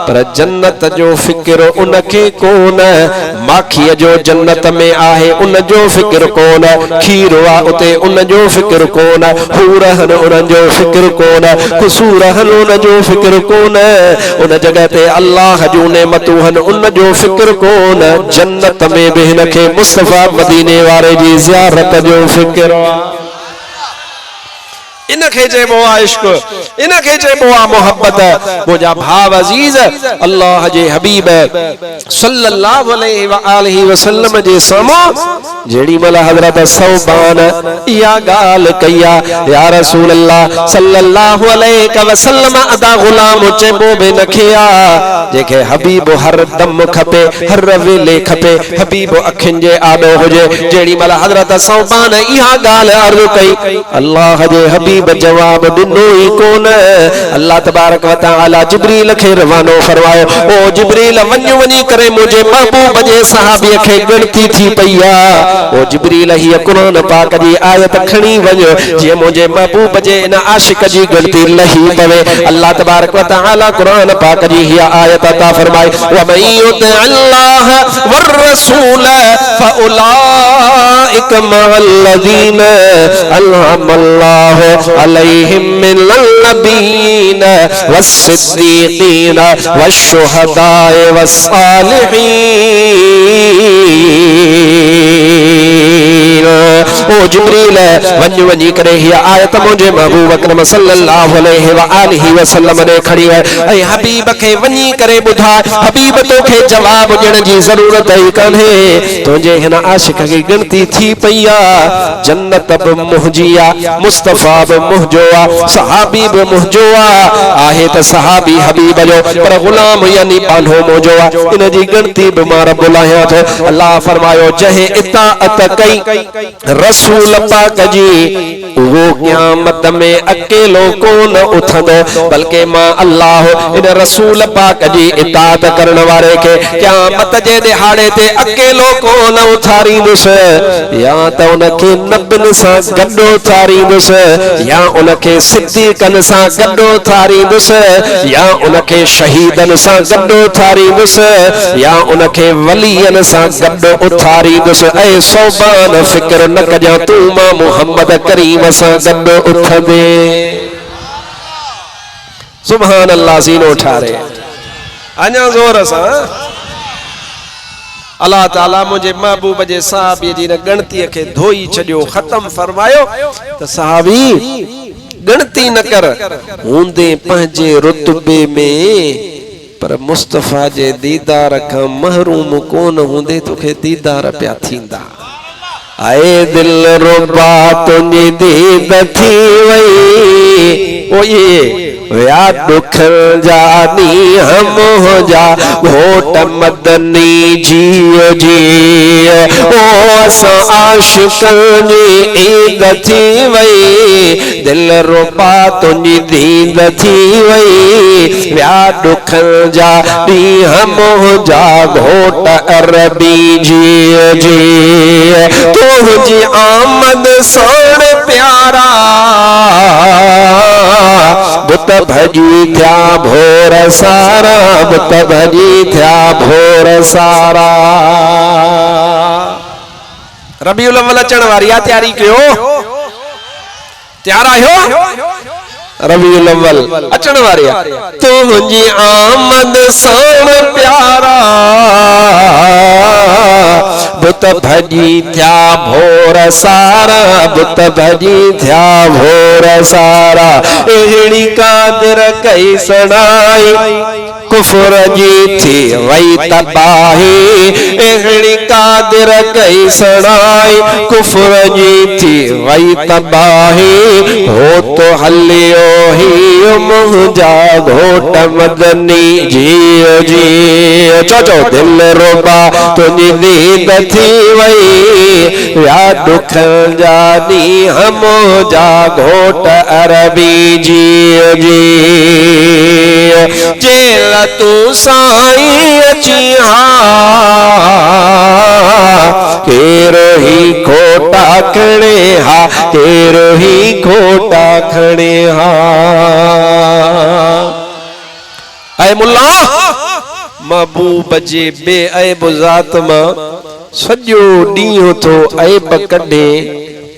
Speaker 1: पर जन्नत जो फिक्र उनके कोन माखी जो जन्नत में आहे उन जो फिक्र कोन खीर वा उते उन जो फिक्र कोन हूरहन उन जो फिक्र कोन कुसूरहन उन जो फिक्र कोन उन जगह ते अल्लाह जो नेमतूं हन उन जो फिक्र कोन जन्नत में भी हिनखे मुस्तफा मदीने वारे जी ज़ियारत जो फिक्र इनखे चइबो आहे इश्क इनखे चइबो आहे मोहब्बत मुझा भाव अजीज अल्लाह जे हबीब सल्लल्लाहु अलैहि वसल्लम जे साम्हूं जेड़ी मल हजरत सौबान या गाल कया या रसूल अल्लाह सल्लल्लाहु अलैहि वसल्लम अदा गुलाम चइबो बे नखिया जेके हबीब हर दम खपे हर वेले खपे हबीब अखिन जे आडो हुजे जेड़ी मल हजरत सौबान इहा गाल अर्ज कई अल्लाह जे हबीब जवाब दिनो ही कोन अल्लाह तबारक व तआला जिब्रील खे रवानो फरमायो ओ जिब्रील वञ वञी करे मुझे महबूब जे सहाबी खे गणती थी पईया ओ जिब्रील ही कुरान पाक जी आयत खणी वञ जे मुझे महबूब जे इन आशिक जी गणती लही पवे अल्लाह तबारक व तआला कुरान पाक जी ही आयत अता फरमाए व मन युति अल्लाह वर रसूल फउलाइक मअल्लज़ीन अल्हमल्लाहु अलैहिम मिनल नबीन वस्सिद्दीकीन वश्शुहदाए वस्सालिहीन ओ जिब्रील वञ वञी करे ही आयत मुझे महबूब अकरम सल्लल्लाहु अलैहि व आलिहि वसल्लम ने खड़ी है ऐ हबीब के वञी करे बुधा हबीब तोखे जवाब ॾियण जी ज़रूरत ही कान्हे तुझे हिन आशिक की गिनती थी पई आ जन्नत बि मुंहिंजी आ मुस्तफा बि मुंहिंजो आ सहाबी बि मुंहिंजो आहे त सहाबी हबीब जो पर गुलाम यानी पानो मुंहिंजो आ इन जी गिनती बि मां रब लाहियां थो अल्लाह फरमायो जहे इताअत कई रसूल पाक जी वो क़यामत में अकेलो कोन उथंदो बल्कि मां अल्लाह इन रसूल पाक जी इताअत करण वारे के क़यामत जे दिहाड़े ते अकेलो कोन उथारींदुसि या त उनखे नबियुनि सां गॾु उथारींदुसि या उनखे सिद्दीक़नि सां गॾु उथारींदुसि या उनखे शहीदनि सां गॾु उथारींदुसि या उनखे वलीयनि सां गॾु उथारींदुसि ऐं सौबान फिक्र न कजां तूं मां मुहम्मद करीम सां गॾु उथंदे सुभान अल्लाह सीनो ठारे अञा ज़ोर सां अल्लाह ताला मुझे महबूब जे सहाबी जी गणती के धोई छड़ियो खत्म फरमायो तो सहाबी गणती न कर हूंदे पंहिंजे रुतबे में पर मुस्तफा जे दीदार का महरूम कोन हूंदे तोखे दीदार पिया थींदा आए दिल रुबा तुझी दीद थी वई ओ ये या दुख जानी हम हो जा घोट मदनी जियो जी ओ असां आशिक़नि जी ईद थी वई दिल रुबा तुझी दीद थी वई या दुख जानी हम हो जा घोट अरबी जियो जी तुझी आमद सोण प्यारा बुत भजी थया भोर सारा बुत भजी थया भोर सारा रबीउल अव्वल अचण वारी आ तैयारी कयो तैयार आयो रबीउल अव्वल अचण वारी आ तुझी आमद सोण प्यारा बुत भजी थया भोर सारा बुत भजी थया भोर सारा एहड़ी कादिर कई सणाई कुफर जी थी वई तबाही एहड़ी कादिर कई सणाई कुफर जी थी वई तबाही हो तो हलियो ही मुंहिंजा घोट मदनी जियो जी चो दिल रुबा तुझी दीद थी वई या दुख जानी हम जा घोट अरबी जियो जी जेल तू साईं अची केरो ही खोटा खणे हा केरो ही खोटा खणे हा ऐ मुल्ला महबूब जे बेअब ज़ात मां सॼो ॾींहुं थो ऐब कढे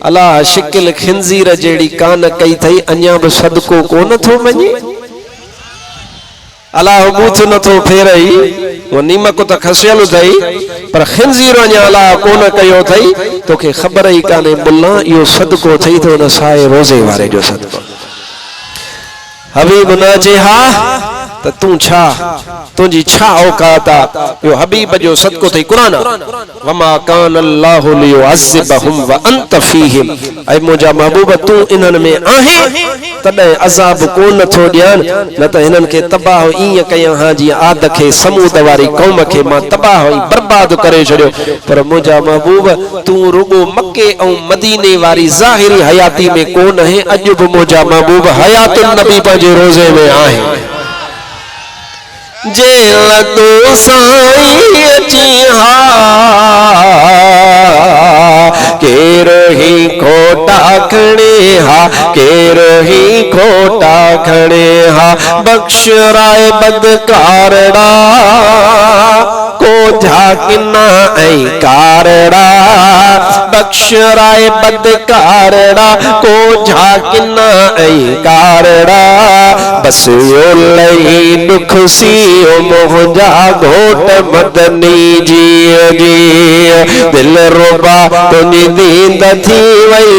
Speaker 1: अलाह शिकिल खिंज़ीर जहिड़ी कान कई थई अञा बि सदको कोन थो मञे अलाह बूथ न थो फेरई वो नीमक तो खसियल थई पर खिंज़ीर अञा अलाह कोन कयो थई तोखे ख़बर ई कान्हे मुल्ला इहो सदको थई तो न साए रोज़े वारे जो सदको हबीब न जे हा त तू छा तुझी छा औकात आ यो हबीब जो सदको थई कुरान वमा कान अल्लाहु लियुअज़िबहुम व अंत फीहिम ऐ मुजा महबूब तू इनन में आहे तडे अजाब कोन थो ॾियन न त हिनन के तबाह ई कया हा जी आद के समूद वारी कौम के मां तबाह ई बर्बाद करे छड़ियो पर मुजा महबूब तू रुगो मक्के औ मदीने वारी ज़ाहिरी हयाती में कोन है अज भी मुजा महबूब हयातुन नबी पंहिंजे रोज़े में आहे जेल तू साईं अची केरो ही खोटा खणे हा केरो ही खोटा खणे हा बख्श राय बदकारड़ा को झाकिना ऐ कारड़ा बख्श राय बदकारड़ा को झाकिना ऐ कारड़ा बस यो लई दुख सी मोहजा घोट मदनी जी जी दिल रोबा तुझी दींद थी वई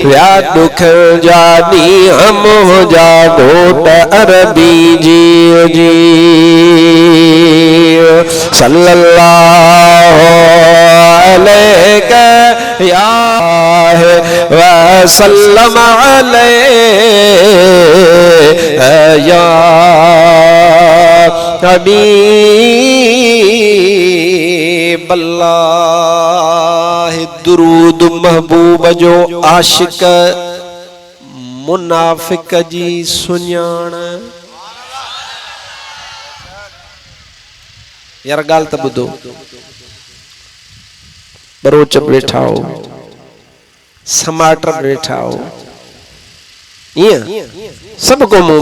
Speaker 1: व्या दुख जानी हम जा घोट अरबी जी जी सल्लल्लाहु अलैहि या व सल्लम अलैहि या हबीब अल्लाह दुरूद महबूब जो आशिक मुनाफिक जी सुञाण यार गाल त ॿुधो बरोच वेठा हो समाट वेठा हो सब क़ौमूं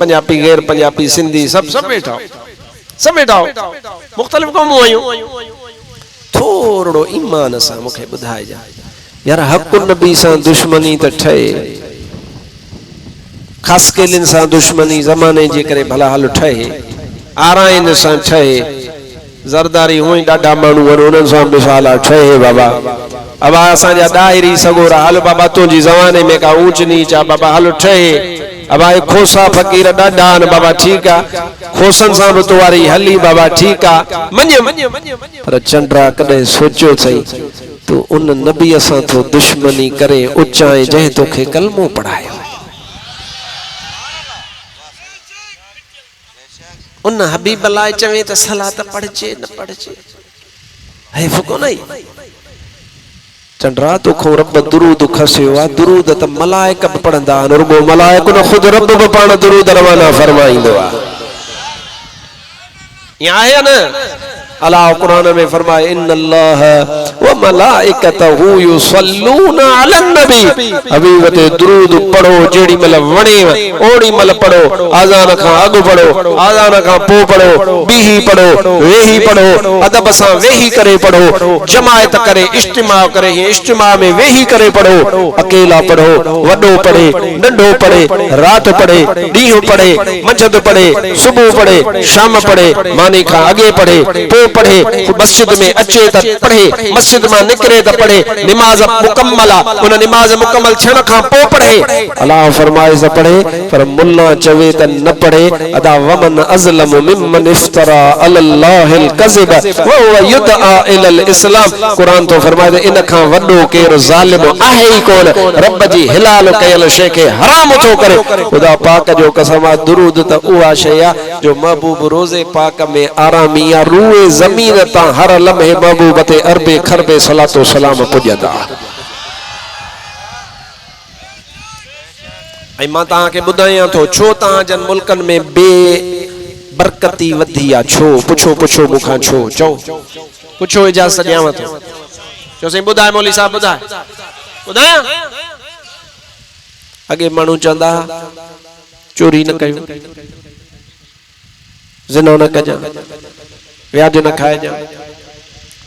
Speaker 1: पंजाबी गैर पंजाबी सिंधी सब वेठा हो मुख्तलिफ क़ौमूं आयूं थोड़ो ईमान सां मूंखे ॿुधाइजा यार हक़ नबी सां दुश्मनी त ठहे ख़ास केलिन सां दुश्मनी ज़माने जे करे भला हल ठहे आराइन सां ठहे ज़रदारी हुई ॾाढा माण्हू आहिनि उन्हनि सां मिसाल ठहे बाबा अब असांजा ॾाहिरी सगोरा हल बाबा तुंहिंजी ज़माने में का ऊंच नीच आहे बाबा हल ठहे अब खोसा फ़कीर ॾाढा आहिनि बाबा ठीकु आहे खोसनि सां बि तुवारी हली बाबा ठीकु आहे मञ पर चंड्रा कॾहिं सोचियो अथई तूं उन नबीअ सां तो दुश्मनी करे उचाए जंहिं तोखे कलमो पढ़ायो उन हबीब लाइ चवे त सलात पढ़जे न पढ़जे है फको नहीं चंद्रा तो खो रब दुरूद खसियो आ दुरूद त मलाइक भी पढ़ंदा आहिनि रुगो मलाइक न खुद रब भी पाण दुरूद रवाना फरमाईंदो आ या है न अल्लाह कुरान में फरमाए इन्नल्लाह व मलाइकतहु युसल्लूना अलन नबी हबीब ते दुरूद पढ़ो जेड़ी मल वणे ओड़ी मल पढ़ो आजान खां अगु पढ़ो आजान खां पो पढ़ो बीही पढ़ो वेही पढ़ो अदब सां वेही करे पढ़ो जमायत करे इज्तिमा करे इज्तिमा में वेही करे पढ़ो अकेला पढ़ो वडो पढ़े नंढो पढ़े रात पढ़े ॾींहुं पढ़े मंझंद पढ़े सुबह पढ़े शाम पढ़े मानी खां अगे पढ़े पो पढ़े मस्जिद में अचे त पढ़े मस्जिद में निकरे त पढ़े नमाज मुकम्मल उन नमाज मुकम्मल छण खां पो पढ़े अल्लाह फरमाए त पढ़े पर मुल्ला चवे त न पढ़े अदा वमन अज़लम मिमन इफ्तरा अल्लाहिल कज़िब व हुव युदआ इलल इस्लाम कुरान तो फरमाए इन खां वडो केर ज़ालिम आहे ही कोन रब जी हिलाल कयल शै के हराम थो करे खुदा पाक जो कसम दुरूद त उहा शै जो महबूब रोज़े पाक में आरामी या रूए ज़मीन ता हर लम्हे महबूब ते अरबे खरबे सलातो सलाम पुजंदा ऐं मां तव्हांखे ॿुधायां थो छो तव्हां जन मुल्कनि में बे बरकती वधी आहे छो पुछो पुछो मूंखां छो चओ पुछो इजाज़त ॾियांव थो चओ साईं ॿुधाए मौली साहब ॿुधाए ॿुधायां अॻे माण्हू चवंदा चोरी न कयूं ज़िना न कजां व्याज न खाइजां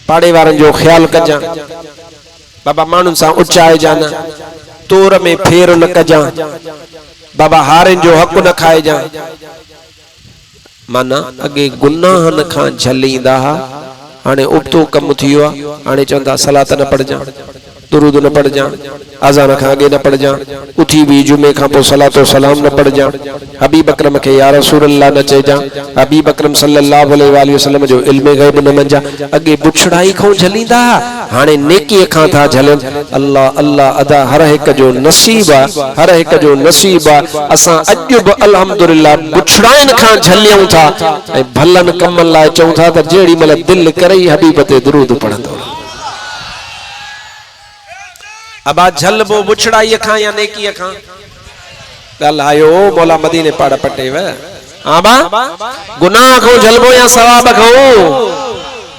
Speaker 1: पाड़े वारनि जो ख्याल कजां बाबा माण्हुनि सां उचाइजां न तोर में फेर न कजां बाबा हारनि जो हक़ न खाइजां माना अॻे गुनाहनि खां झलींदा हाणे उबतो कम थियो आहे हाणे चवंदा सलात न पढ़जां दुरूद न पढ़जां आज़ान खां अॻे न पढ़जां उथी भी जुमे खां पोइ सलातो सलाम न पढ़जां हबीब अकरम खे या रसूल अल्लाह न चइजां हबीब अकरम सल्लल्लाहु अलैहि वसल्लम जो इल्म गैब न मंझां अॻे बुछड़ाई खां झलींदा हाणे नेकीअ खां था झलनि अल्लाह अल्लाह अदा हर हिक जो नसीब आहे हर हिक जो नसीब आहे असां अॼु बि अल्हम्दुलिल्लाह बुछड़ाइनि खां झलियूं था ऐं भलनि कमनि लाइ चऊं था त जेड़ी महिल दिलि करे ई हबीब ते दुरूद पढ़ंदो अबा झलबो बुछड़ाई खां या नेकीअ खां ॻाल्हायो मौला मदीने पाड़ पटेव हां बा गुनाह खां झलबो या सवाब खां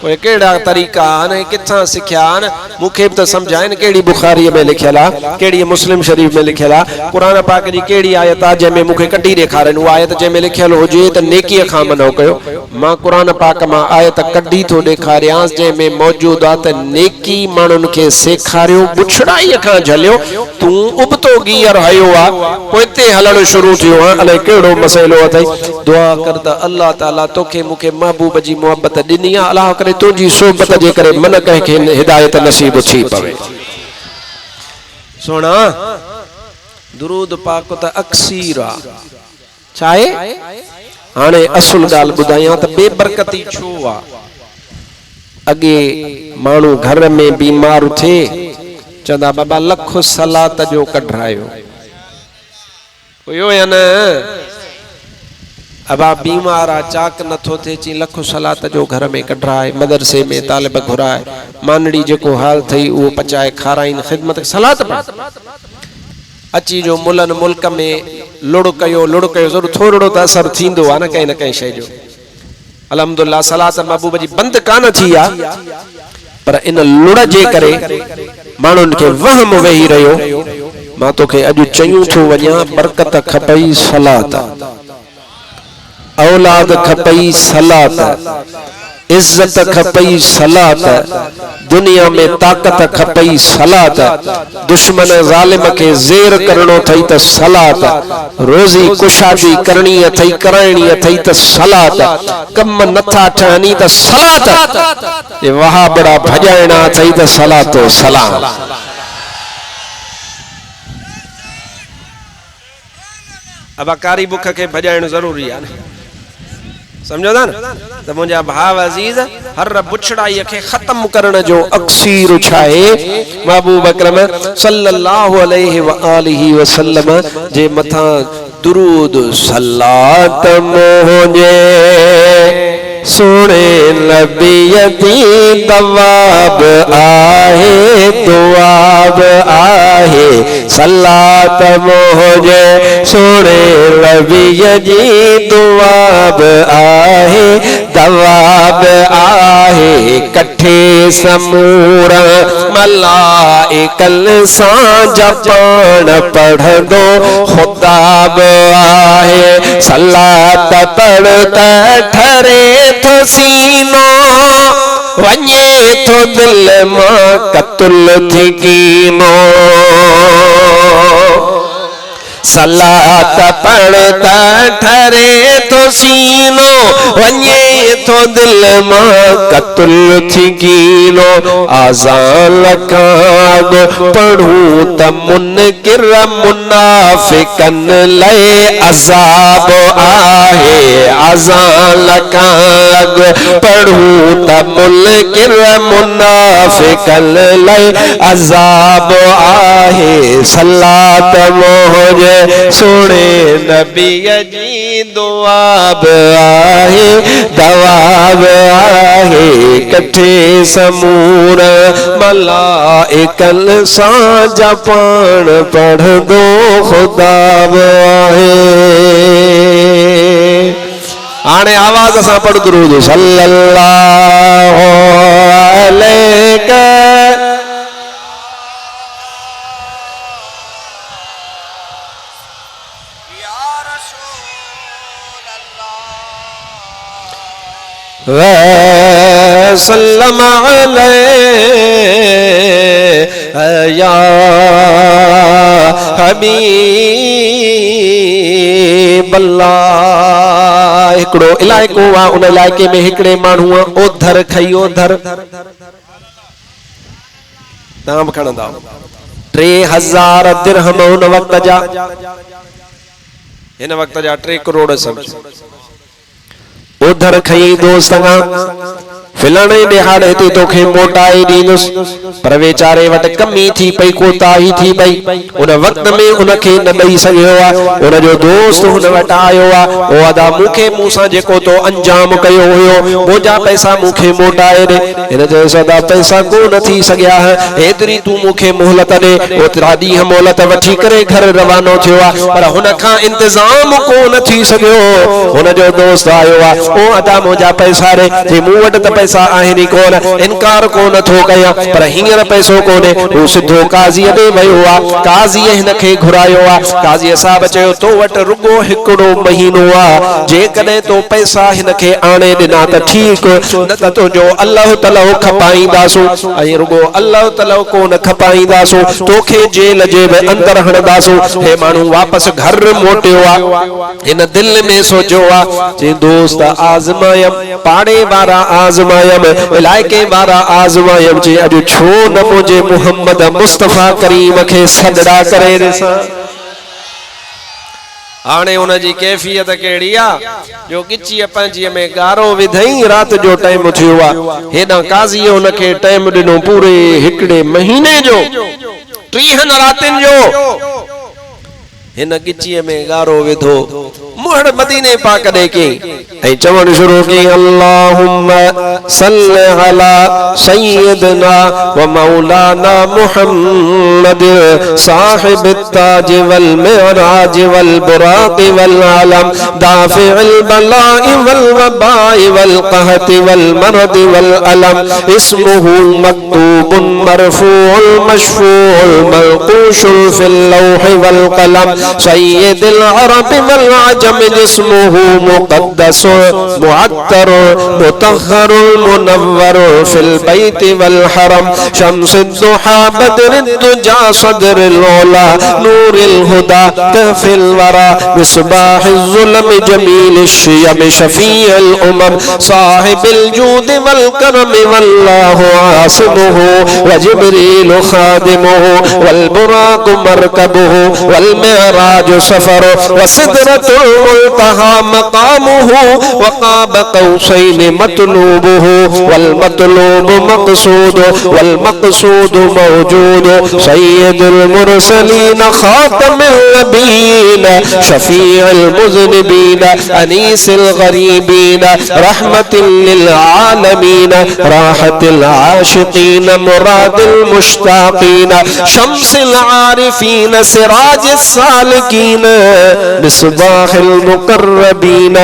Speaker 1: ओए केड़ा तरीका ने किथा सिख्यान मुखे तो समझाइन केड़ी बुखारी में लिखला केड़ी मुस्लिम शरीफ में लिखला कुरान पाक जी केड़ी आयत आ जे में मुखे कटी देखारन वो आयत जे में लिखल होजे त नेकी खां मनो कयो मां कुरान पाक मां आयत कडी तो देखारियास जे में मौजूद आ त नेकी मानुन के सेखारियो बुछड़ाई खां झलियो तू उबतो गियर हयो आ कोते हलण शुरू थियो आ अले केड़ो मसइलो अथई दुआ कर त अल्लाह ताला तोखे मुखे महबूब जी मोहब्बत दिनी आ अल्लाह करे तुझी सोबत जे करे मन कह के हिदायत नसीब थी पवे सोना दुरूद पाक त अक्सीर आ चाहे हाने असुल गाल बुधाया त बेबरकती छो आ अगे मानू घर में बीमार थे चंदा बाबा लखो सलात जो कढरायो यो या न अब आप बीमार आ चाक नथो थे ची लखो सलात जो घर में कढराए मदरसे में तालिब घुराए मानड़ी जेको हाल थई वो पचाए खाराइन खिदमत सलात अची जो मुलन मुल्क में लुड़ कयो जरूर थोड़ो त असर थींदो आ न कहीं शय जो अल्हम्दुलिल्लाह सलात महबूब जी बंद कान थी आ पर इन लुड़ जे करे मानुन के वहम वेही रहियो मां तोखे अॼु चयूं थो वञा बरकत खपई सलात औलाद खपई सलात इज्जत खपई सलात दुनिया में ताकत खपई सलात दुश्मन जालिम के जेर करनो थई त सलात रोजी कुशादी करनी अथई कराइणी अथई त सलात कम नथा ठहनी त सलात ये वहा बड़ा भजाइणा अथई त सलातो सलाम अब कारी बुख के भजाइण जरूरी है समझो था ना तो मुझा भाव अजीज हर बुछड़ाई के खत्म करने जो अक्सीर छाए महबूब अकरम सल्लल्लाहु अलैहि व आलिहि वसल्लम जे मथा दुरूद सलात मोहजे सुने नबी दवाब आहे दुआब आहे सलात मोहजे सुने नबी जी दुआब आहे दवाब आहे कठे समूरा मलाइकल सां जपान पढ़ दो खुदाब आहे सलात पढ़ता ठरे तो सीनो वञे तो दिल मां कतुल थी कीनो सलात पढ़ता ठरे तो सीनो वञे तो दिल मां कतुल थी कीनो आज़ान लखाग पढ़ूं त मुनकिर मुनाफिकन लए अज़ाब आहे आज़ान लखाग पढ़ूं त मुनकिर मुनाफिकन लए अज़ाब आहे सलात मोहजे सुने नबी जी दुआब आहे दवाब आहे कठे समूर मलाइकल सां जपान पढ़ दो खुदाब आहे आने आवाज सां पढ़ दुरूद सल्लल्लाहु अलैहि वसल्लम अलैहि या हबीब अल्लाह हिकड़ो इलाइको आ उन इलाइके में हिकड़े माण्हू ओधर खई ओधर नाम खणंदा 3000 दिरहम उन वक्त जा इन वक्त जा 3 करोड़ समझ उधर खई दोस्त फिलणे दिहाड़े ते तोखे मोटाए दींदुस पर वेचारे वट कमी थी पई कोताही थी पई उन वक्त में उनखे न दई सघियो आ उन जो दोस्त हुन वट आयो आ ओ अदा मुखे मूसा जेको तो अंजाम कयो हुयो मुजा पैसा मुखे मोटाए दे इन जे सदा पैसा को न थी सघिया है एतरी तू मुखे मोहलत दे ओतरा दी मोहलत वठी करे घर रवानो थियो आ पर हुन खां इंतजाम को न थी सघियो हुन जो दोस्त आयो आ ओ अदा मुजा पैसा रे जे मु वट त पैसा आहिनि कोन, इनकार कोन थो कया, पर हींअर पैसो कोने। हू सिधो काज़ीअ ॾे वियो आहे। काज़ीअ हिन खे घुरायो आहे। काज़ी साहब चयो तो वटि रुगो हिकिड़ो महीनो आहे, जेकॾहिं तो पैसा हिन खे आणे ॾिना त ठीकु, न त तुंहिंजो अल्लाह तआला खपाईंदासूं, ऐं रुगो अल्लाह तआला कोन खपाईंदासूं, तोखे जेल जे अंदर हणंदासूं। हे माण्हू वापसि घर मोटियो आहे। हिन दिल में सोचियो आहे जे दोस्त आज़मायम, पाड़े वारा आज़मायम, इलाइक़े वारा आज़मायम, जे अॼु छो न मुंहिंजे मुहम्मद मुस्तफ़ा करीम खे सॾड़ा करे ॾिसां। हाणे उन जी कैफियत कहिड़ी आहे जो गिचीअ पंहिंजीअ में गारो विधई, राति जो टाइम थियो आहे। हेॾां काज़ीअ हुन खे टाइम ॾिनो पूरे हिकिड़े महीने जो, 30 रातिनि जो। हिन गिचीअ में गारो विधो, मुहड़ मदीने पाक ॾे कई ऐं चवण शुरू कई, अल्लाहुम्मा सल्लि अला सय्यदना व मौलाना मुहम्मद साहिब ताज वल मिराज वल बुराक वल आलम दाफिल बलाई वल वबाई वल कहत वल मरद वल अलम इस्मुहु मक्तूबुन मरफूउल मशफूउल मलकूशुल फिल लौह वल कलम सय्यदुल अरब वल अजम जिस्मुहु मुक़द्दस मुअत्तर मुतहहर मुनव्वर फिल बैत वल हरम शम्सुद दुहा बदरुद दुजा सदरुल उला नूरुल हुदा तहफिल वरा मिसबाहुल ज़ुलम जमीलुश शियम शफीउल उमम साहिबुल जूद वल करम वल्लाहु आसिमुहु व जिब्रील खादिमुहु वल बुराक मरकबुहु वल मिराज सफर व सिदरतुल मुंतहा मकामुहु व क़ाब क़ौसैन मतलूबुहु वल मतलूब मक़सूद वल मक़सूद मौजूद सय्यदुल मुरसलीन खातमुन नबीन शफीउल मुज़निबीन अनीसुल गरीबीन रहमतुल लिल आलमीन राहतुल आशिकीन मुरादुल मुश्ताकीन शम्सुल आरिफीन सिराजुस सालिकीन मिसबाहुल मुक़र्रबीन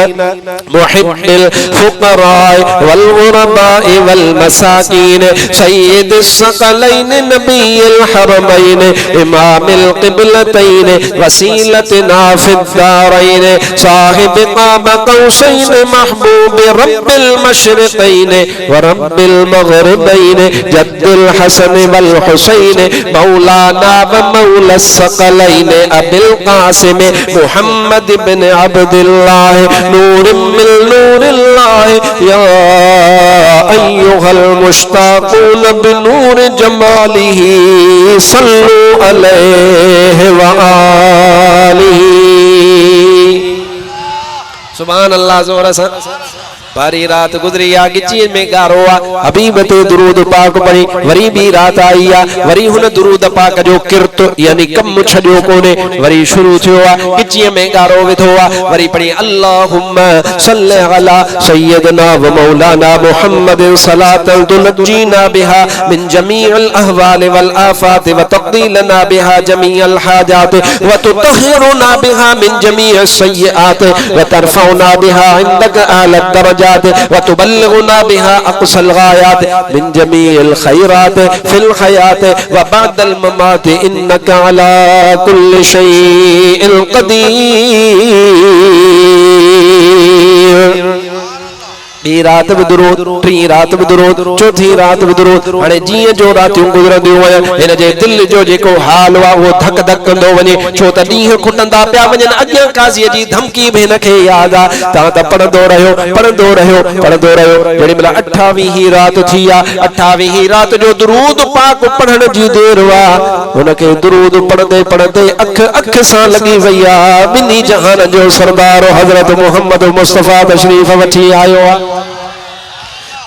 Speaker 1: मुहिब्बुल फुक़राए वल गुरबाए वल मसाकीन सय्यदुस सकलैन नबियुल हरमैन इमामुल क़िबलतैन वसीलतना फिद दारैन साहिब क़ाब क़ौसैन महबूब रब्बिल मशरिक़ैन व रब्बिल मग़रिबैन जद्दुल हसन वल हुसैन मौलाना व मौला सकलैन अबुल क़ासिम मुहम्मद बिन अब्दुल्लाह नूर मिन नूरिल्लाह या अय्युहल मुश्ताक़ून बिनूर जमालिही सल्लु अलैहि व आलिही। सुभान अल्लाह। ज़ोर से बारी रात गुजरी आ, गिची में गारो आ, हबीब ते दुरूद पाक पढ़ी, वरी भी रात आई आ, वरी हुन दुरूद पाक जो किरत यानी कम छडियो कोने, वरी शुरू थियो आ, गिची में गारो विधो आ, वरी पढ़ी अल्लाहुम्मा सल्लि अला सय्यदना व मौलाना मुहम्मद सलातन तुनजीना बिहा मिन जमीअल अहवाल वल आफात व तक़दीलना बिहा जमीअल हाजात व तुतहिरुना बिहा मिन जमीअस सय्यात व तरफउना बिहा इंदक आला दरजात व तुबल्लिगुना बिहा अक़सल गायात मिन जमीइल खैरात फिल हयात व बअदल ममात इन्नका अला कुल्लि शैइन क़दीर। ॿी रात भी दुरूद, टी रात भी दुरूद, चौथी रात भी दुरूद। हाणे जीअं जो रातियूं गुज़रंदियूं वञनि, हिन जे दिल जो जेको हाल आहे उहो धक धक कंदो वञे, छो त ॾींहं खुटंदा पिया वञनि। अॻियां काज़ीअ जी धमकी बि हिन खे यादि आहे, तव्हां त पढ़ंदो रहियो पढ़ंदो रहियो पढ़ंदो रहियो। जेॾी महिल 28वीं रात थी आहे, 28वीं रात जो दुरूद पाक पढ़ण जी देर आहे, हुनखे दुरूद पढ़ंदे पढ़ंदे अख सां लॻी वई आहे। ॿिन्ही जहान जो सरदार हज़रत मुहम्मद मुस्तफ़ा तशरीफ़ वठी आयो आहे।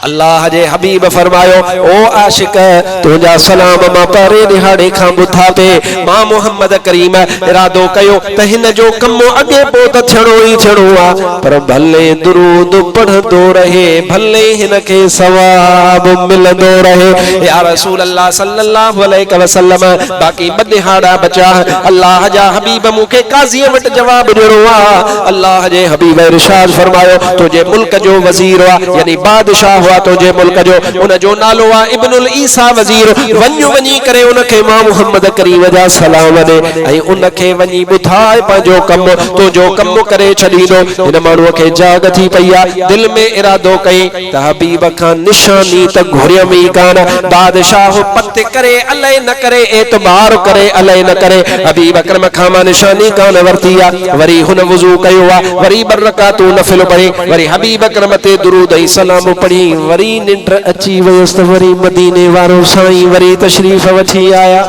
Speaker 1: अल्लाह जे हबीब फरमायो, ओ आशिक तुझा सलाम मां परे दिहाड़े खां ॿुधा पे, मां मुहम्मद करीम इरादो कयो त हिन जो कम अॻे पोइ त थियणो ई थियणो आहे, पर भले दुरूद पढ़ंदो रहे, भले हिन खे सवाब मिलंदो रहे। या रसूल अल्लाह सल्लल्लाहु अलैहि वसल्लम बाक़ी ॿ दिहाड़ा बचा, अल्लाह जा हबीब मूंखे काज़ीअ वटि जवाब ॾियणो आहे। अल्लाह जे हबीब इरशाद फरमायो, तुंहिंजे मुल्क जो वज़ीर आहे यानी बादशाह आ तुझे मुल्क जो उन जो नालो आ इब्नुल ईसा वजीर वन्यू वनी करे उनके मां मोहम्मद करीम जा सलाम दे ऐ उनके वनी बुधाए पांजो कम तो जो कम करे छडीदो इन मानू के जाग थी पया दिल में इरादो कई त हबीब खान निशानी त घुरियम ही कान बादशाह पत्ते करे अल्लाह न करे एतबार करे अल्लाह न करे हबीब अकरम खान निशानी कान वर्तिया वरी हुन वजू कयो वरी बरकातू नफिल पढ़ी वरी हबीब अकरम ते दुरूद ऐं सलाम पढ़ी वरी निंड अची वयस वरी मदीने वारो साईं वरी तशरीफ वठी आया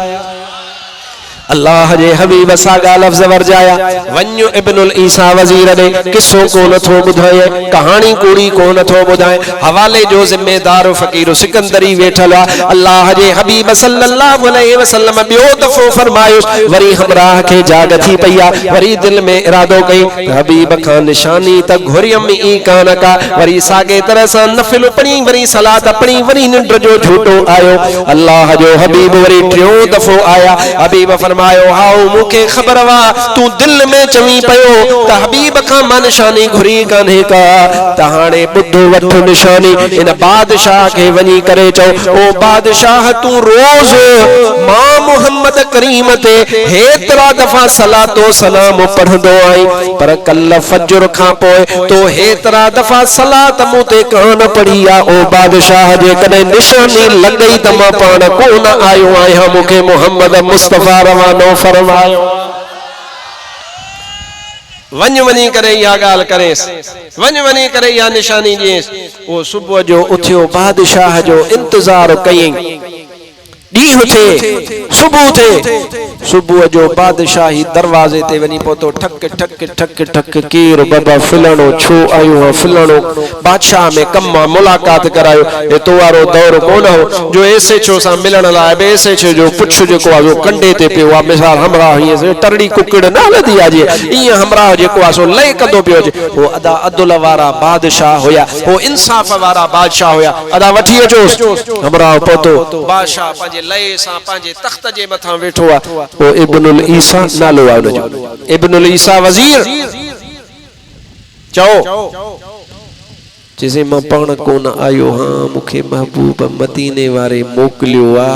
Speaker 1: अल्लाह जे हबीब सागा लफ्ज वर्जाया वन्यू इब्नुल ईसा वजीर ने किस्सो को नथो बुधाए कहानी कूड़ी को नथो बुधाए हवाले जो जिम्मेदार फकीर सिकंदरी वेठला अल्लाह जे हबीब सल्लल्लाहु अलैहि वसल्लम बियो दफो फरमायो वरी हमराह के जाग थी पया वरी दिल में इरादो कई हबीब खान निशानी त घुरियम ई कान का वरी सागे तरह सा नफिल पढ़ी वरी सलात पढ़ी वरी निंड जो झूठो आयो अल्लाह जो हबीब वरी टियों दफो आया हबीब फरमायो हाउ मुखे खबर वा तू दिल में चवी पयो त हबीब खां मां निशानी घुरी कान्हे का तहाने बुद्धो वठ निशानी इन बादशाह के वनी करे चो ओ बादशाह तू रोज मां मोहम्मद करीम ते हेतरा दफा सलातो सलाम पढ़ंदो आई पर कल फजर खां पोए तो हेतरा दफा सलात मुते कान पढ़िया ओ बादशाह जे कने निशानी लगई त मां पाण कोन आयो आया मुखे मोहम्मद मुस्तफा रवानो फरमायो वन वनी करे या गाल करेस वन वनी करे या निशानी जेस वो सुबह जो उठियो बादशाह जो इंतजार कई डी थे सुबह थे सुबह जो बादशाही दरवाजे ते वनी पोतो ठक ठक ठक ठक कीर बाबा फिलानो छो आयो फिलानो बादशाह में कम्मा मुलाकात करायो ए तो वारो दौर कोन हो जो ऐसे छो सा मिलन लाए बे ऐसे छो जो पुछ जो को जो कंडे ते पे वा मिसाल हमरा ही से तरड़ी कुकड़ ना लदी आजे ई हमरा जे को सो ले कदो पियो जे वो अदा अदल वारा बादशाह होया वो इंसाफ वारा बादशाह होया अदा वठी अचो हमरा पोतो बादशाह पाजे लए सा पाजे तख्त जे मथा वेठो आ वो इब्नुल ईसा नालो आ उनजो इब्नुल ईसा वजीर चओ जिसे मां पाण कोन आयो हां मुखे महबूब मदीने वारे मोकलियो आ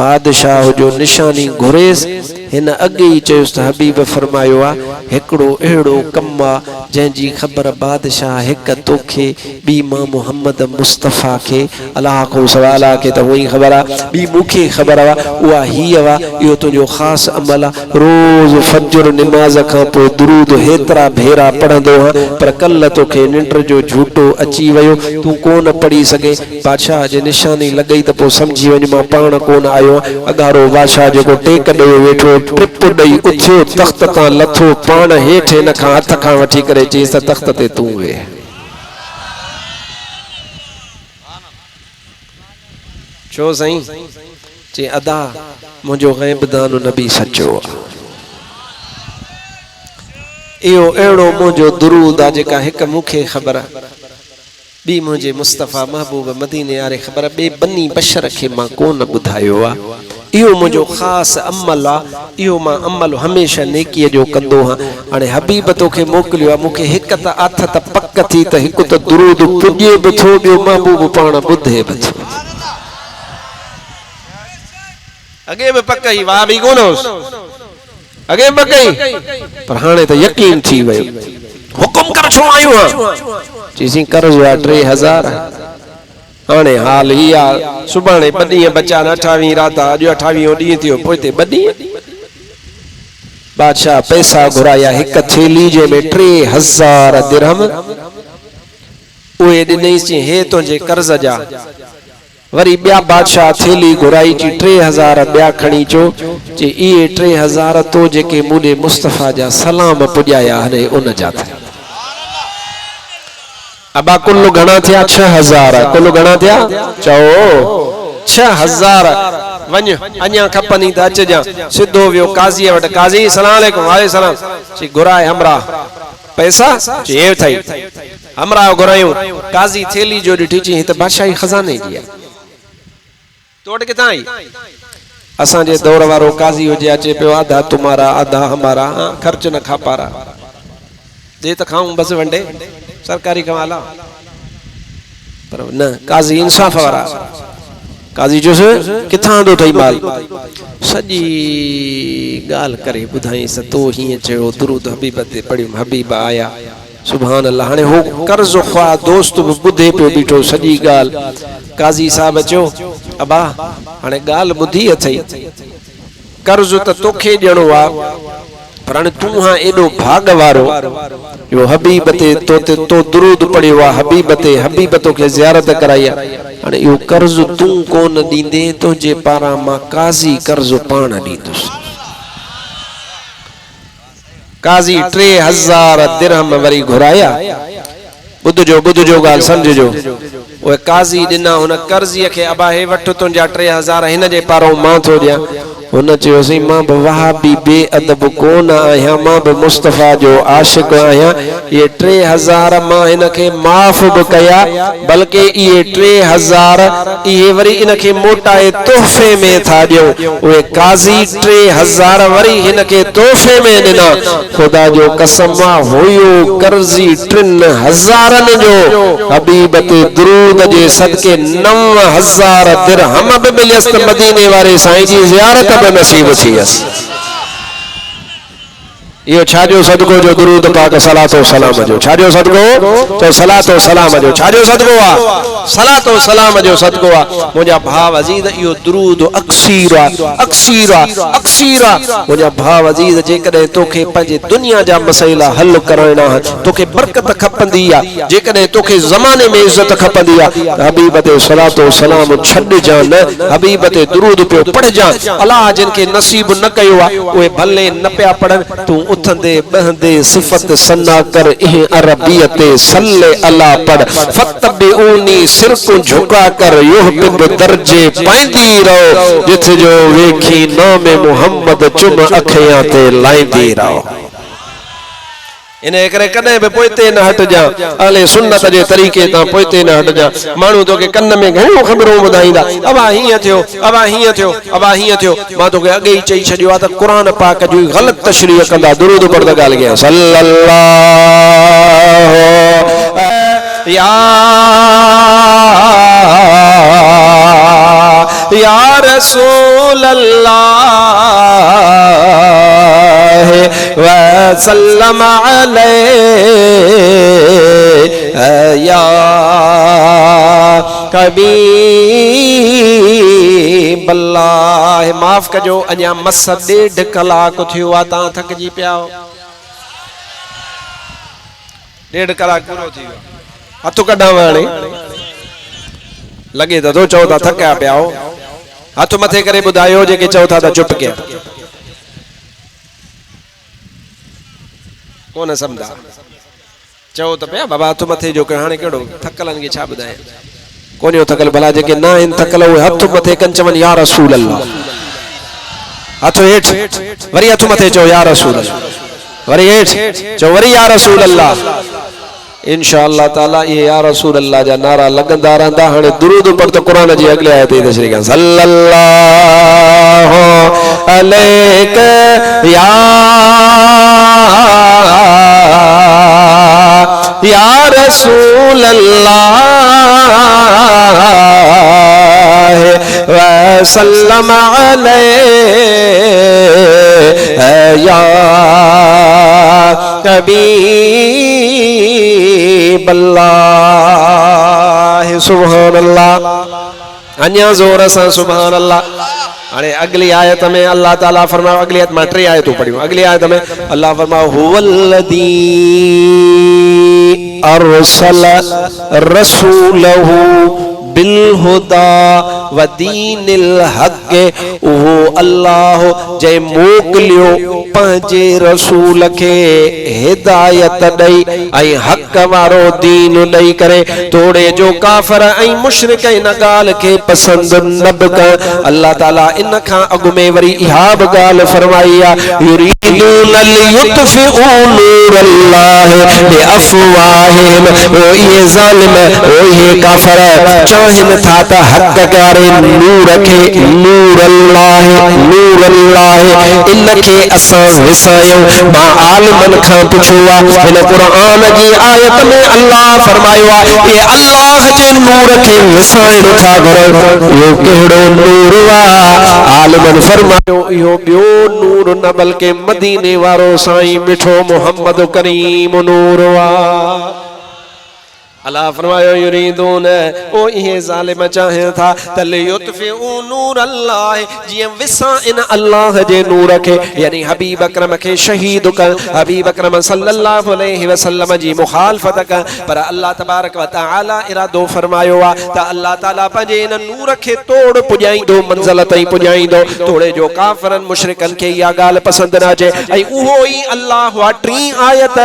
Speaker 1: बादशाह जो निशानी घुरेस हिन अगे ही चयोस त हबीब फरमायो आ एकड़ो एड़ो कम्मा जंजी खबर बादशाह एक तोखे बी मां मोहम्मद मुस्तफा के अल्लाह को सवाला के त वही खबर आ बी मुखे खबर आ वा ही वा यो तुजो खास अमल रोज फजर नमाज का पो दुरूद हेतरा भेरा पढ़ंदो पर कल तोखे निंड जो झूठो अची वयो तू कोन पढ़ी सके बादशाह जे निशानी लगई त पो समझी वनी मां पाण कोन आयो अगारो बादशाह जो टेक दे वेठो ट्रिप दई उठो तख्त का लथो पान हेठ न खा हथ खा वठी करे चीस तख्त ते तू वे छो सही चे अदा मुजो गैब दान नबी सचो इयो एड़ो मुजो दुरूद आ जेका एक मुखे खबर बी मुझे मुस्तफा महबूब मदीने यारे खबर बे बनी बशर के मां कोन बुधायो आ इहो मुझो खास अमल आ इहो मां अमल हमेशा नेकी जो कंदो हां हाने हबीब तोखे मोकलियो मुखे हिक त आथ त पक थी त हिक त दुरूद पुजे बि थो ॿियो महबूब पाण बुधे बि थो अगे बि पक ही वाह बि कोन अगे बि पक पर हाणे त यकीन थी वयो हुकुम कर छो आयो हां चीसी कर्ज आ 3000 हाने हाल ही आ सुबाणे बदी बच्चा 28 रात अज 28 डी थियो पोते बदी बादशाह पैसा घुराया एक थैली जे में 3000 दिरहम ओए दिनई से हे तो जे कर्ज जा वरी बिया बादशाह थैली घुराई जी 3000 बिया खणी चो जे ई 3000 तो जेके मुने मुस्तफा जा सलाम पुजाया हने उन जा अबा कुल्लू घणा थिया 6000 कुल्लू घणा थिया चओ 6000 वञ अञा खपनी त अच जा सिधो वियो काज़ी वट काज़ी सलाम अलैकुम वाले सलाम ची घुराए हमरा पैसा ची ए थई हमरा घुरायो काज़ी थैली जो ॾिठी ची त बादशाही खजाने जी तोड़ किथां आई असा जे दौर वारो काज़ी हो जे अचे पियो आधा तुम्हारा आधा हमारा खर्च न खा पारा दे त खाऊं बस वंडे सरकारी कमाला पर न काज़ी इंसाफ़ वारा काज़ी जो किथां दो ठही माल सॼी ॻाल्हि करे ॿुधाई त तो हीअं चयो दुरूद हबीब ते पढ़ियुमि हबीब आया सुभान अल्लाह हाणे हो कर्ज़ ख़्वाह दोस्त बि ॿुधे पियो बीठो सॼी ॻाल्हि काज़ी साहब चयो अबा हाणे ॻाल्हि ॿुधी अथई कर्ज़ त तोखे ॾियणो आहे पर हाणे तूं हाँ एॾो भाग वारो जो हबीब ते तो दुरूद पढ़ियो आहे हबीब तोखे ज़ियारत कराई आहे हाणे इहो कर्ज़ तूं कोन ॾींदे तुंहिंजे पारां मां काज़ी कर्ज़ पाण ॾींदुसि काज़ी 3000 दिरहम वरी घुराया ॿुधजो ॻाल्हि सम्झजो उहे काज़ी ॾिना हुन कर्ज़ीअ खे अबा हे वठि तुंहिंजा 3000 हिन जे पारां मां थो ॾियां हुन चयोसीं मां बि वहाबी बेअदब कोन आहियां मां बि मुस्तफ़ा जो आशिक़ आहियां इहे 3000 मां हिन खे माफ़ बि कया बल्कि इहे 3000 इहे वरी इन खे मोटाए तोहफ़े में था ॾियूं उहे काज़ी 3000 वरी हिन खे तोहफ़े में ॾिना ख़ुदा जो कसम हुयो कर्ज़ी 3000 जो हबीब ते दुरूद जे सदके 9000 दिरहम बि मिलियसि मदीने वारे साईं जी ज़ियारत नसीब थी यो छाजो सदको जो दुरूद पाक सलातो सलाम जो छाजो सदको तो सलातो सलाम जो छाजो सदको आ सलातो सलाम जो सदको आ मुजा भाव अजीज यो दुरूद अक्सीरा मुजा भाव अजीज जे कदे तोखे पंजे दुनिया जा मसइला हल करना तोखे बरकत खपंदी आ जे कदे तोखे ज़माने में इज्जत खपंदी आ हबीब ते सलातो सलाम छड जान हबीब ते दुरूद पे पढ़ जा अल्लाह जिनके नसीब न कयो आ ओए भले न पिया पढ़न तू उथंदे बहंदे सिफत सन्ना कर इह अरबियत सल्ले अला पढ़ फतबिऊनी सिर को झुका कर युहब दर्जे पाईंदी रहो जिथ जो वेखी नाम मोहम्मद चुम अखियां ते लाईंदी रहो इन करे कदे बि पोइते न हट जा अहले सुन्नत जे तरीके ता पोइते न हट जा मानू तो के कन्न में घणो खबरों ॿुधाईंदा अबा हिय थियो मां तो के अगे ही चई छडियो आ त कुरान पाक जो गलत तशरीह कंदा दुरूद पढ़दा गाल गया सल्लल्लाहु या रसूल अल्लाह व सल्लम अलैहि या कबीब अल्लाह माफ कजो अञा मस 1.5 कलाक थियो आ ता थकजी पिया 1.5 कलाक पूरो थी वियो हथ कढां हाणे लगे तो चओ था थकिया पिया हो हथ मथे करे ॿुधायो जेके चओ था त चुप कया कोन सम्झा चओ त पिया बाबा हथ मथे जो हाणे कहिड़ो थकलनि खे छा ॿुधाए कोन्हो थकल भला जेके न आहिनि थकल उहे हथ मथे कनि चवनि या रसूल अल्लाह हथ हेठि वरी हथ मथे चओ या रसूल अल्लाह वरी हेठि चओ वरी या रसूल अल्लाह इंशाअल्लाह ताला ये या रसूल अल्लाह जा नारा लगंदा रहंदा हाणे दुरूद पढ़ तो कुरान जी अगले आयत ते तशरीह कन सल्लल्लाहु अलैका या रसूल अल्लाह व सल्लम अलैहि या कबीब अल्लाह सुभान अल्लाह अन्या जोर से सुभान अल्लाह अरे अगली आयत में अल्लाह ताला फरमाओ अगली आयत में 3 आयतों पढ़ियो अगली आयत में अल्लाह फरमाओ हुवल्लज़ी अरसल रसूलहु बिल हुदा व दीनिल हक वो अल्लाह जै मोकलियो पंजे रसूल के हिदायत दई आई हक वारो दीन दई करे तोड़े जो काफर आई मुशरिक इन गाल के पसंद न कर अल्लाह ताला इन खा अग में वरी इहा गाल फरमाईया युरीदून लियुतफिउ नूरल्लाह बिअफवाहिम ओ ये जालिम ओ ये काफर चाहन था त हक कर वारे नूर खे नूर अल्लाह इनखे असां विसायो। मां आलिमन खां पुछो आहे हिन क़ुरान जी आयत में अल्लाह फरमायो आहे ये अल्लाह जे नूर खे विसाइण था घुरो, इहो कहिड़ो नूर आहे? आलिमन फरमायो इहो ॿियो नूर न बल्कि मदीने वारो साईं मिठो मोहम्मद करीम नूर आहे। अल्लाह फरमायो युरीदून ओ इहे ज़ालिम चाहें था तले युतफिउ नूर अल्लाह जिए विसा इन अल्लाह जे नूर के यानी हबीब अकरम के शहीद कर हबीब अकरम सल्लल्लाहु अलैहि वसल्लम जी मुखालफत कर पर अल्लाह तबारक व तआला इरादो फरमायो आ त अल्लाह ताला पंजे इन नूर के तोड़ पुजाइंदो मंजिल ताईं पुजाइंदो तोड़े जो काफरन मुशरिकन के या गाल पसंद ना अचे ऐं उहो ई अल्लाह वा टी आयत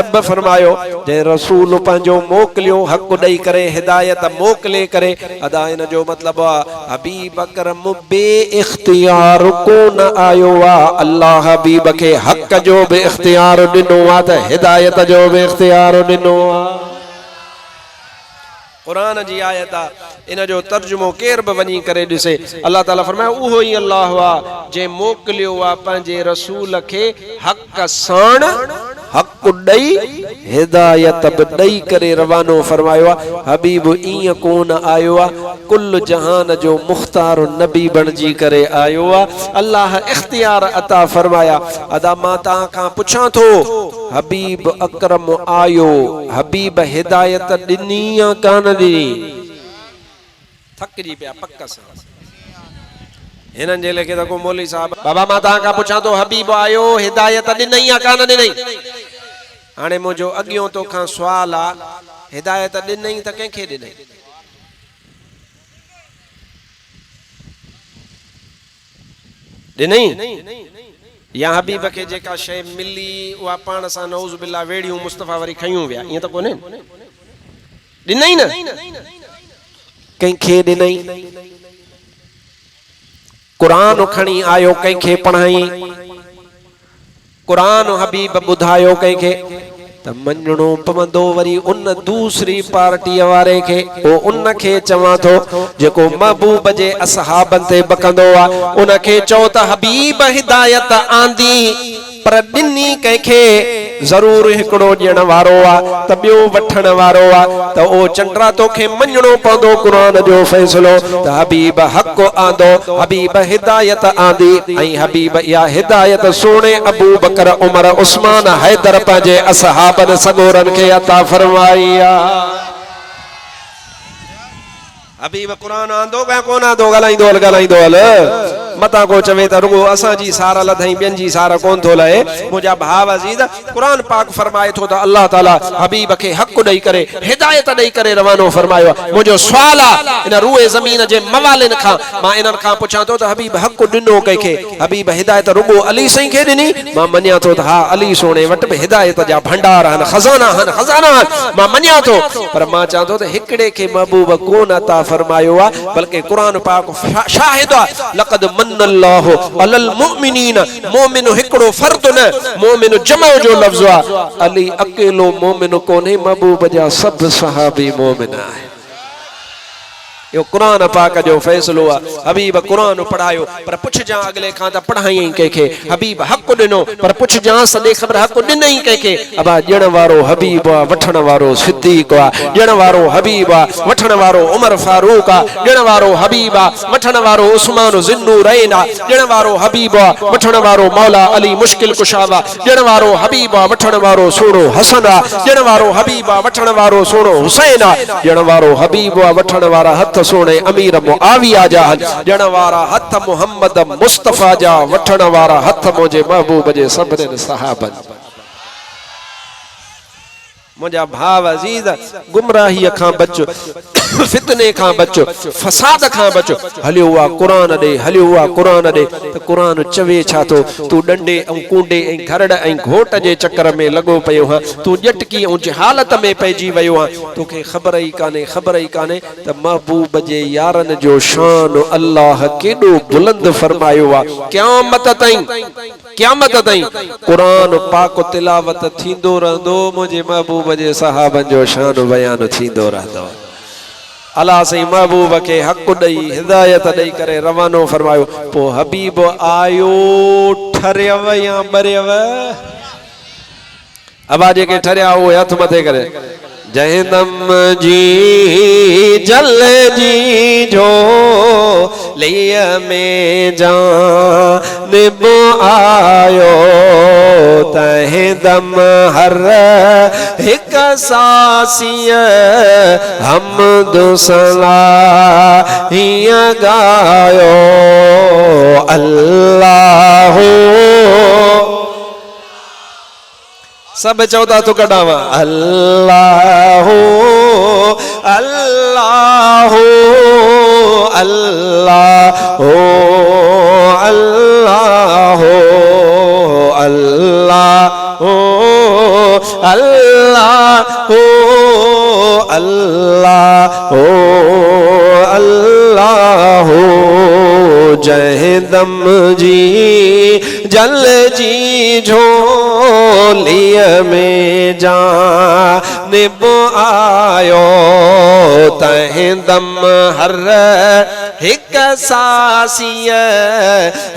Speaker 1: रब फरमायो जे रसूल पंजो मोकलियो हक दई करे हिदायत मोकले करे अदा इन जो मतलब हबीब अकरम बे इख्तियार को न आयो आ अल्लाह हबीब के हक जो बे इख्तियार दिनो आ त हिदायत जो बे इख्तियार दिनो आ। कुरान जी आयत इन जो तर्जुमो केर बि वञी करे ॾिसे अल्लाह ताला फरमाए उहो ई अल्लाह आ जे मोकलियो आ पंहिंजे रसूल खे हक साण हक ॾई हिदायत बि ॾई करे रवानो फरमायो आहे। हबीब ईअं कोन आयो आहे कुल जहान जो मुख्तार नबी बणजी करे आयो आहे। अल्लाह इख्तियार अता फरमाया अदा मां तव्हां खां पुछां थो हबीब अकरम आयो हबीब हिदायत ॾिनी या कान ॾिनी? थकजी पिया पक सां हिननि जे लेखे त को मौली साहब बाबा मां तव्हां खां पुछां थो हबीब आयो हिदायत ॾिनई या कान ॾिनई? हाणे मुंहिंजो अॻियों तोखां सुवाल आहे हिदायत ॾिनई त कंहिंखे ॾिनई? ॾिनई या हबीब खे जेका शइ मिली उहा पाण सां नऊज़ बिल्ला वेड़ियूं मुस्तफ़ा वरी खयूं विया ईअं त कोन्हे? ॾिनई न कंहिंखे ॾिनई? कुरान खणी आयो कंहिंखे पढ़ाई कुरान हबीब ॿुधायो कंहिंखे त मञणो पवंदो वरी उन दूसरी पार्टीअ वारे खे ओ उन खे चवां थो जेको महबूब जे असहाबन ते बकंदो आहे उन खे चओ त हबीब हिदायत आंदी पर ॾिनी कंहिंखे ज़रूर हिकिड़ो ॾियण वारो आहे त ॿियो वठण वारो आहे त ओ चंड्रा तोखे मञणो पवंदो क़ुरान जो फ़ैसिलो त हबीब हक़ आंदो हबीब हिदायत आंदी ऐं हबीब इहा हिदायत सोणे अबू बकर उमर उस्मान हैदर पंहिंजे असहाबन सगोरन खे अता फरमाई आहे। हबीब कुरान आंदो क्या कोन आंदो ॻाल्हाईंदो हल मता को चवे त रुगो असांजी सार लधई ॿियनि जी सार कोन थो लहे। मुंहिंजा भाउ अज़ीज़ कुरान पाक फरमाए थो त अल्लाह ताला हबीब खे हक़ ॾई करे हिदायत ॾई करे रवानो फरमायो आहे। मुंहिंजो सुवाल आहे इन रूए ज़मीन जे मवालिन खां मां इन्हनि खां पुछां थो त हबीब हक़ ॾिनो कंहिंखे? हबीब हिदायत रुगो अली साईं खे ॾिनी? मां मञा थो त हा अली सोणे वटि बि हिदायत जा भंडार आहिनि खज़ाना आहिनि मां मञा थो पर मां चवां थो त हिकिड़े खे महबूब कोन अता फरमायो आहे बल्कि कुरान पाक शाहिद आहे लक़द मन्नल्लाहु अलल मुमिनीन मोमिन हिकिड़ो फर्द न मोमिन जमा जो लफ्ज़ आहे अली अकेलो मोमिन कोन्हे महबूब जा सभु सहाबी मोमिन आहे। यो कुरान पाक जो फैसलो आहे। हबीब कुरान पढ़ायो पर पुछजां अगले खां त पढ़ाई कंहिंखे हबीब हक़ ॾिनो पर पुछजां सॼे ख़बर हक़ ॾिनई कंहिंखे? अबा ॾियण वारो हबीब आहे वठण वारो सिद्दीक़ आहे ॾियण वारो हबीब आहे वठण वारो उमर फारूक आहे ॾियण वारो हबीब आहे वठण वारो उस्मान ज़ुन्नूरैन आहे ॾियण वारो हबीब आहे वठण वारो मौला अली मुश्किल कुशावा ॾियण वारो हबीब आहे वठण वारो सोणो हसन आहे ॾियण वारो हबीब आहे वठण वारो सोणो हुसैन आहे ॾियण वारो हबीब आहे वठण वारा हथ सोने अमीर मुआविया जा ॾियण वारा हथ मोहम्मद मुस्तफ़ा जा वठण वारा हथ मुंहिंजे महबूब जे सभिनी सहाबन। मुंहिंजा भाउ अज़ीज़ गुमराहीअ खां बचो फितने खां बचो फसाद खां बचो हलियो आहे क़ुरान ॾे हलियो आहे क़ुरान ॾे त क़ुरान चवे छा थो तूं डंडे ऐं कूंडे ऐं घरड़ ऐं घोट जे चकर में लॻो पियो आहे तूं ॼटकी ऐं जहालत में पइजी वियो आहे तोखे ख़बर ई कान्हे त महबूब जे यारनि जो शान अल्लाह केॾो बुलंद फरमायो आहे। क़यामत ताईं क़ुरान पाक तिलावत थींदो रहंदो मुंहिंजे महबूब जे सहाबन जो शान बयान थींदो रहंदो। अला सही महबूब के हक़ दई हिदायत दई करे रवानो फरमायो। पो हबीब आयो ठरियव या बरियव आवाज के ठरिया वो हथ मथे करे जहदम जी जल जी जो लिया में जानिब आयो तहदम हर एक सासिय हमद सलाहिया गायो अल्लाह सब चौथा तो कटावा अल्लाह अल्लाह अल्लाह अल्लाह अल्लाह अल्लाह अल्लाह अल्लाह जहदम जी जल जी झोलिय में जानिब आयो तहदम हर हिक सासिय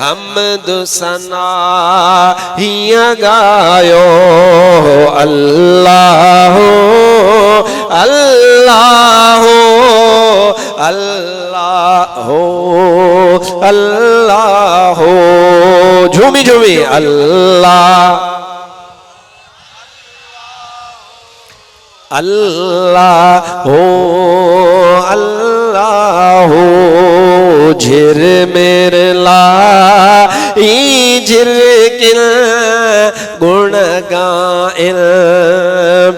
Speaker 1: हमद सनाहिया गायो अल्लाह अल्लाह अल्लाह अल्लाह झूमी झूमी अल्लाह अल्लाह अल्लाह झिर मेरे ला ई झिर किल गुण गाइल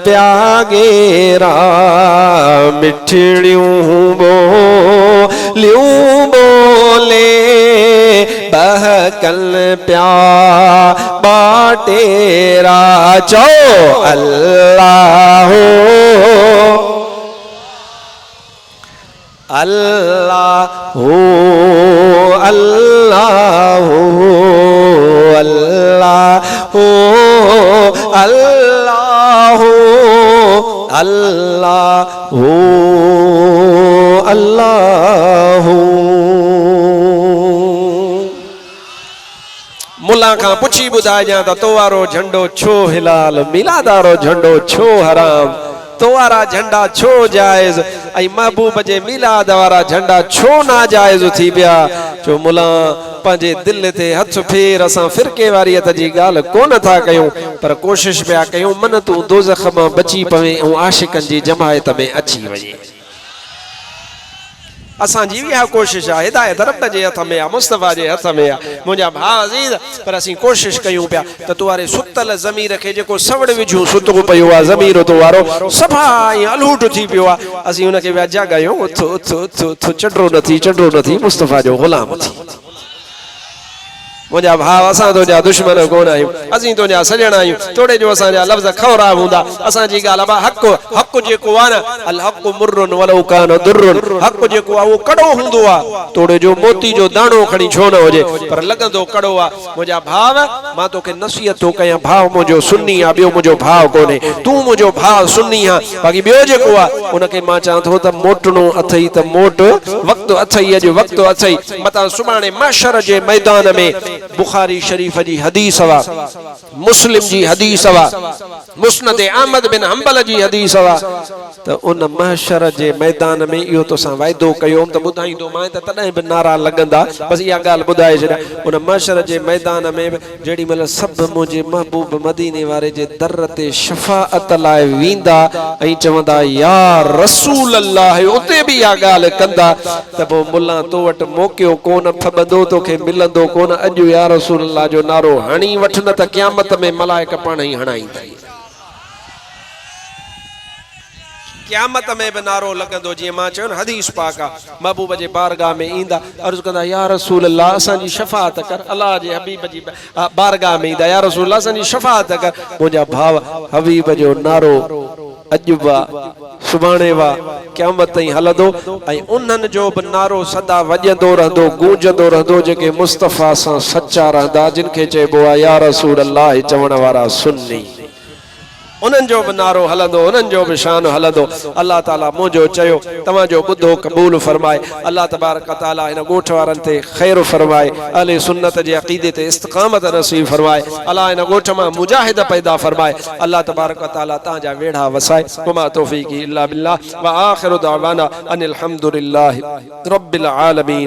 Speaker 1: प्यागेरा मिठड़ियों बोलियों बोले बहकल प्या बाटेरा चो अल्लाह अल्लाह अल्लाह अल्लाह अल्लाह अल्लाह अल्लाह मुल्ला खां पुछी ॿुधाइजां त तो वारो झंडो छो हिलाल मिलादारो झंडो छो हराम तो वारा झंडा छो जायज़ ऐं महबूब जे मिलाद वारा झंडा छो नाजायज़ थी पिया जो मुल्ला पंहिंजे दिल ते हथ फेर असां फिरके वारियत जी ॻाल्हि कोन था कयूं पर कोशिश पिया कयूं मन तूं दोज़ख मां बची पवे ऐं आशिकनि जी जमायत में अची वञे असांजी इहा कोशिश आहे हिदायत रब जे हथ में आहे मुस्तफ़ा जे हथ में आहे मुंहिंजा भाउ अज़ीज़ पर असीं कोशिश कयूं पिया त तूं वारे सुतल ज़मीर खे जेको सवड़ विझूं सुतो पियो आहे ज़मीर तो वारो सफ़ा ऐं अलूट थी पियो आहे असीं हुनखे पिया जाॻायूं उथ उथ उथ उथ चंडो न थी मुस्तफ़ा जो ग़ुलाम थी मुझा भाव असां तुझा दुश्मन कोन आहियूं असीं तुझा सजण आहियूं तोड़े जो असांजा लफ़्ज़ ख़ौराब हूंदा असांजी ॻाल्हि आहे हक़ हक़ जेको आहे न अल हक़ मुर्रुन वलौ कान दुर्रुन हक़ जेको आहे उहो कड़ो हूंदो आहे तोड़े जो मोती जो दाणो खणी छो न हुजे पर लॻंदो कड़ो आहे मुंहिंजा भाव मां तोखे नसीहत थो कयां भाउ मुंहिंजो सुन्नी आहे ॿियो मुंहिंजो भाउ कोन्हे तूं मुंहिंजो भाउ सुन्नी आहे बाक़ी ॿियो जेको आहे उनखे मां चवां थो त मोटणो अथई त मोट वक़्तु अथई अॼु वक़्तु अथई मतां सुभाणे महशर जे मैदान में बुखारी शरीफ जी हदीस वा मुस्लिम जी हदीस वा मुस्नद अहमद बिन हंबल जी हदीस वा त उन महशर जे मैदान में इहो तोसां वाइदो कयो त ॿुधाईंदो मां त तॾहिं बि नारा लॻंदा बस इहा ॻाल्हि ॿुधाए छॾियां उन महशर जे मैदान में जेॾी महिल सभु मुंहिंजे महबूब मदीने वारे जे दर ते शफ़ाअत लाइ वेंदा ऐं चवंदा या रसूल अल्लाह उते बि इहा ॻाल्हि कंदा त पोइ मुल्ला तो वटि मोकियो कोन फॿंदो तोखे मिलंदो कोन अॼु या रसूल अल्लाह जो नारो हणी वठ न त क़यामत में मलाइक पाण ई हणाईंदा क़यामत में भी नारो लगंदो जी मां चयो न हदीस पाक आ महबूब जे बारगाह में ईंदा अर्ज कंदा या रसूल अल्लाह असांजी शफाअत कर अल्लाह जे हबीब जी बारगाह में ईंदा या रसूल अल्लाह असांजी शफाअत कर मुंहिंजा भाव हबीब जो नारो अॼु बा सुभाणे वा क़यामत ताईं हलंदो ऐं उन्हनि जो बि नारो सदा वॼंदो रहंदो गूंजंदो रहंदो जेके मुस्तफ़ा सां सच्चा रहंदा जिन खे चइबो आहे या रसूल अल्लाह चवण वारा सुन्नी उन्हनि जो बि नारो हलंदो, उन्हनि जो बि शान हलंदो। अल्लाह ताला मुंहिंजो चयो तव्हांजो ॿुधो क़बूल फरमाए। अल्लाह तबारक ताला हिन ॻोठ वारनि ते ख़ैर फरमाए, अहले सुन्नत जे अक़ीदे ते इस्तिक़ामत नसीब फरमाए। अल्लाह हिन ॻोठ मां मुजाहिद पैदा फरमाए। अल्लाह तबारक ताला तव्हांजा वेढ़ा वसाए। वमा तौफ़ीक़ी इल्ला बिल्लाह व आख़िरु दअवाना अनिल हम्दुलिल्लाहि रब्बिल आलमीन।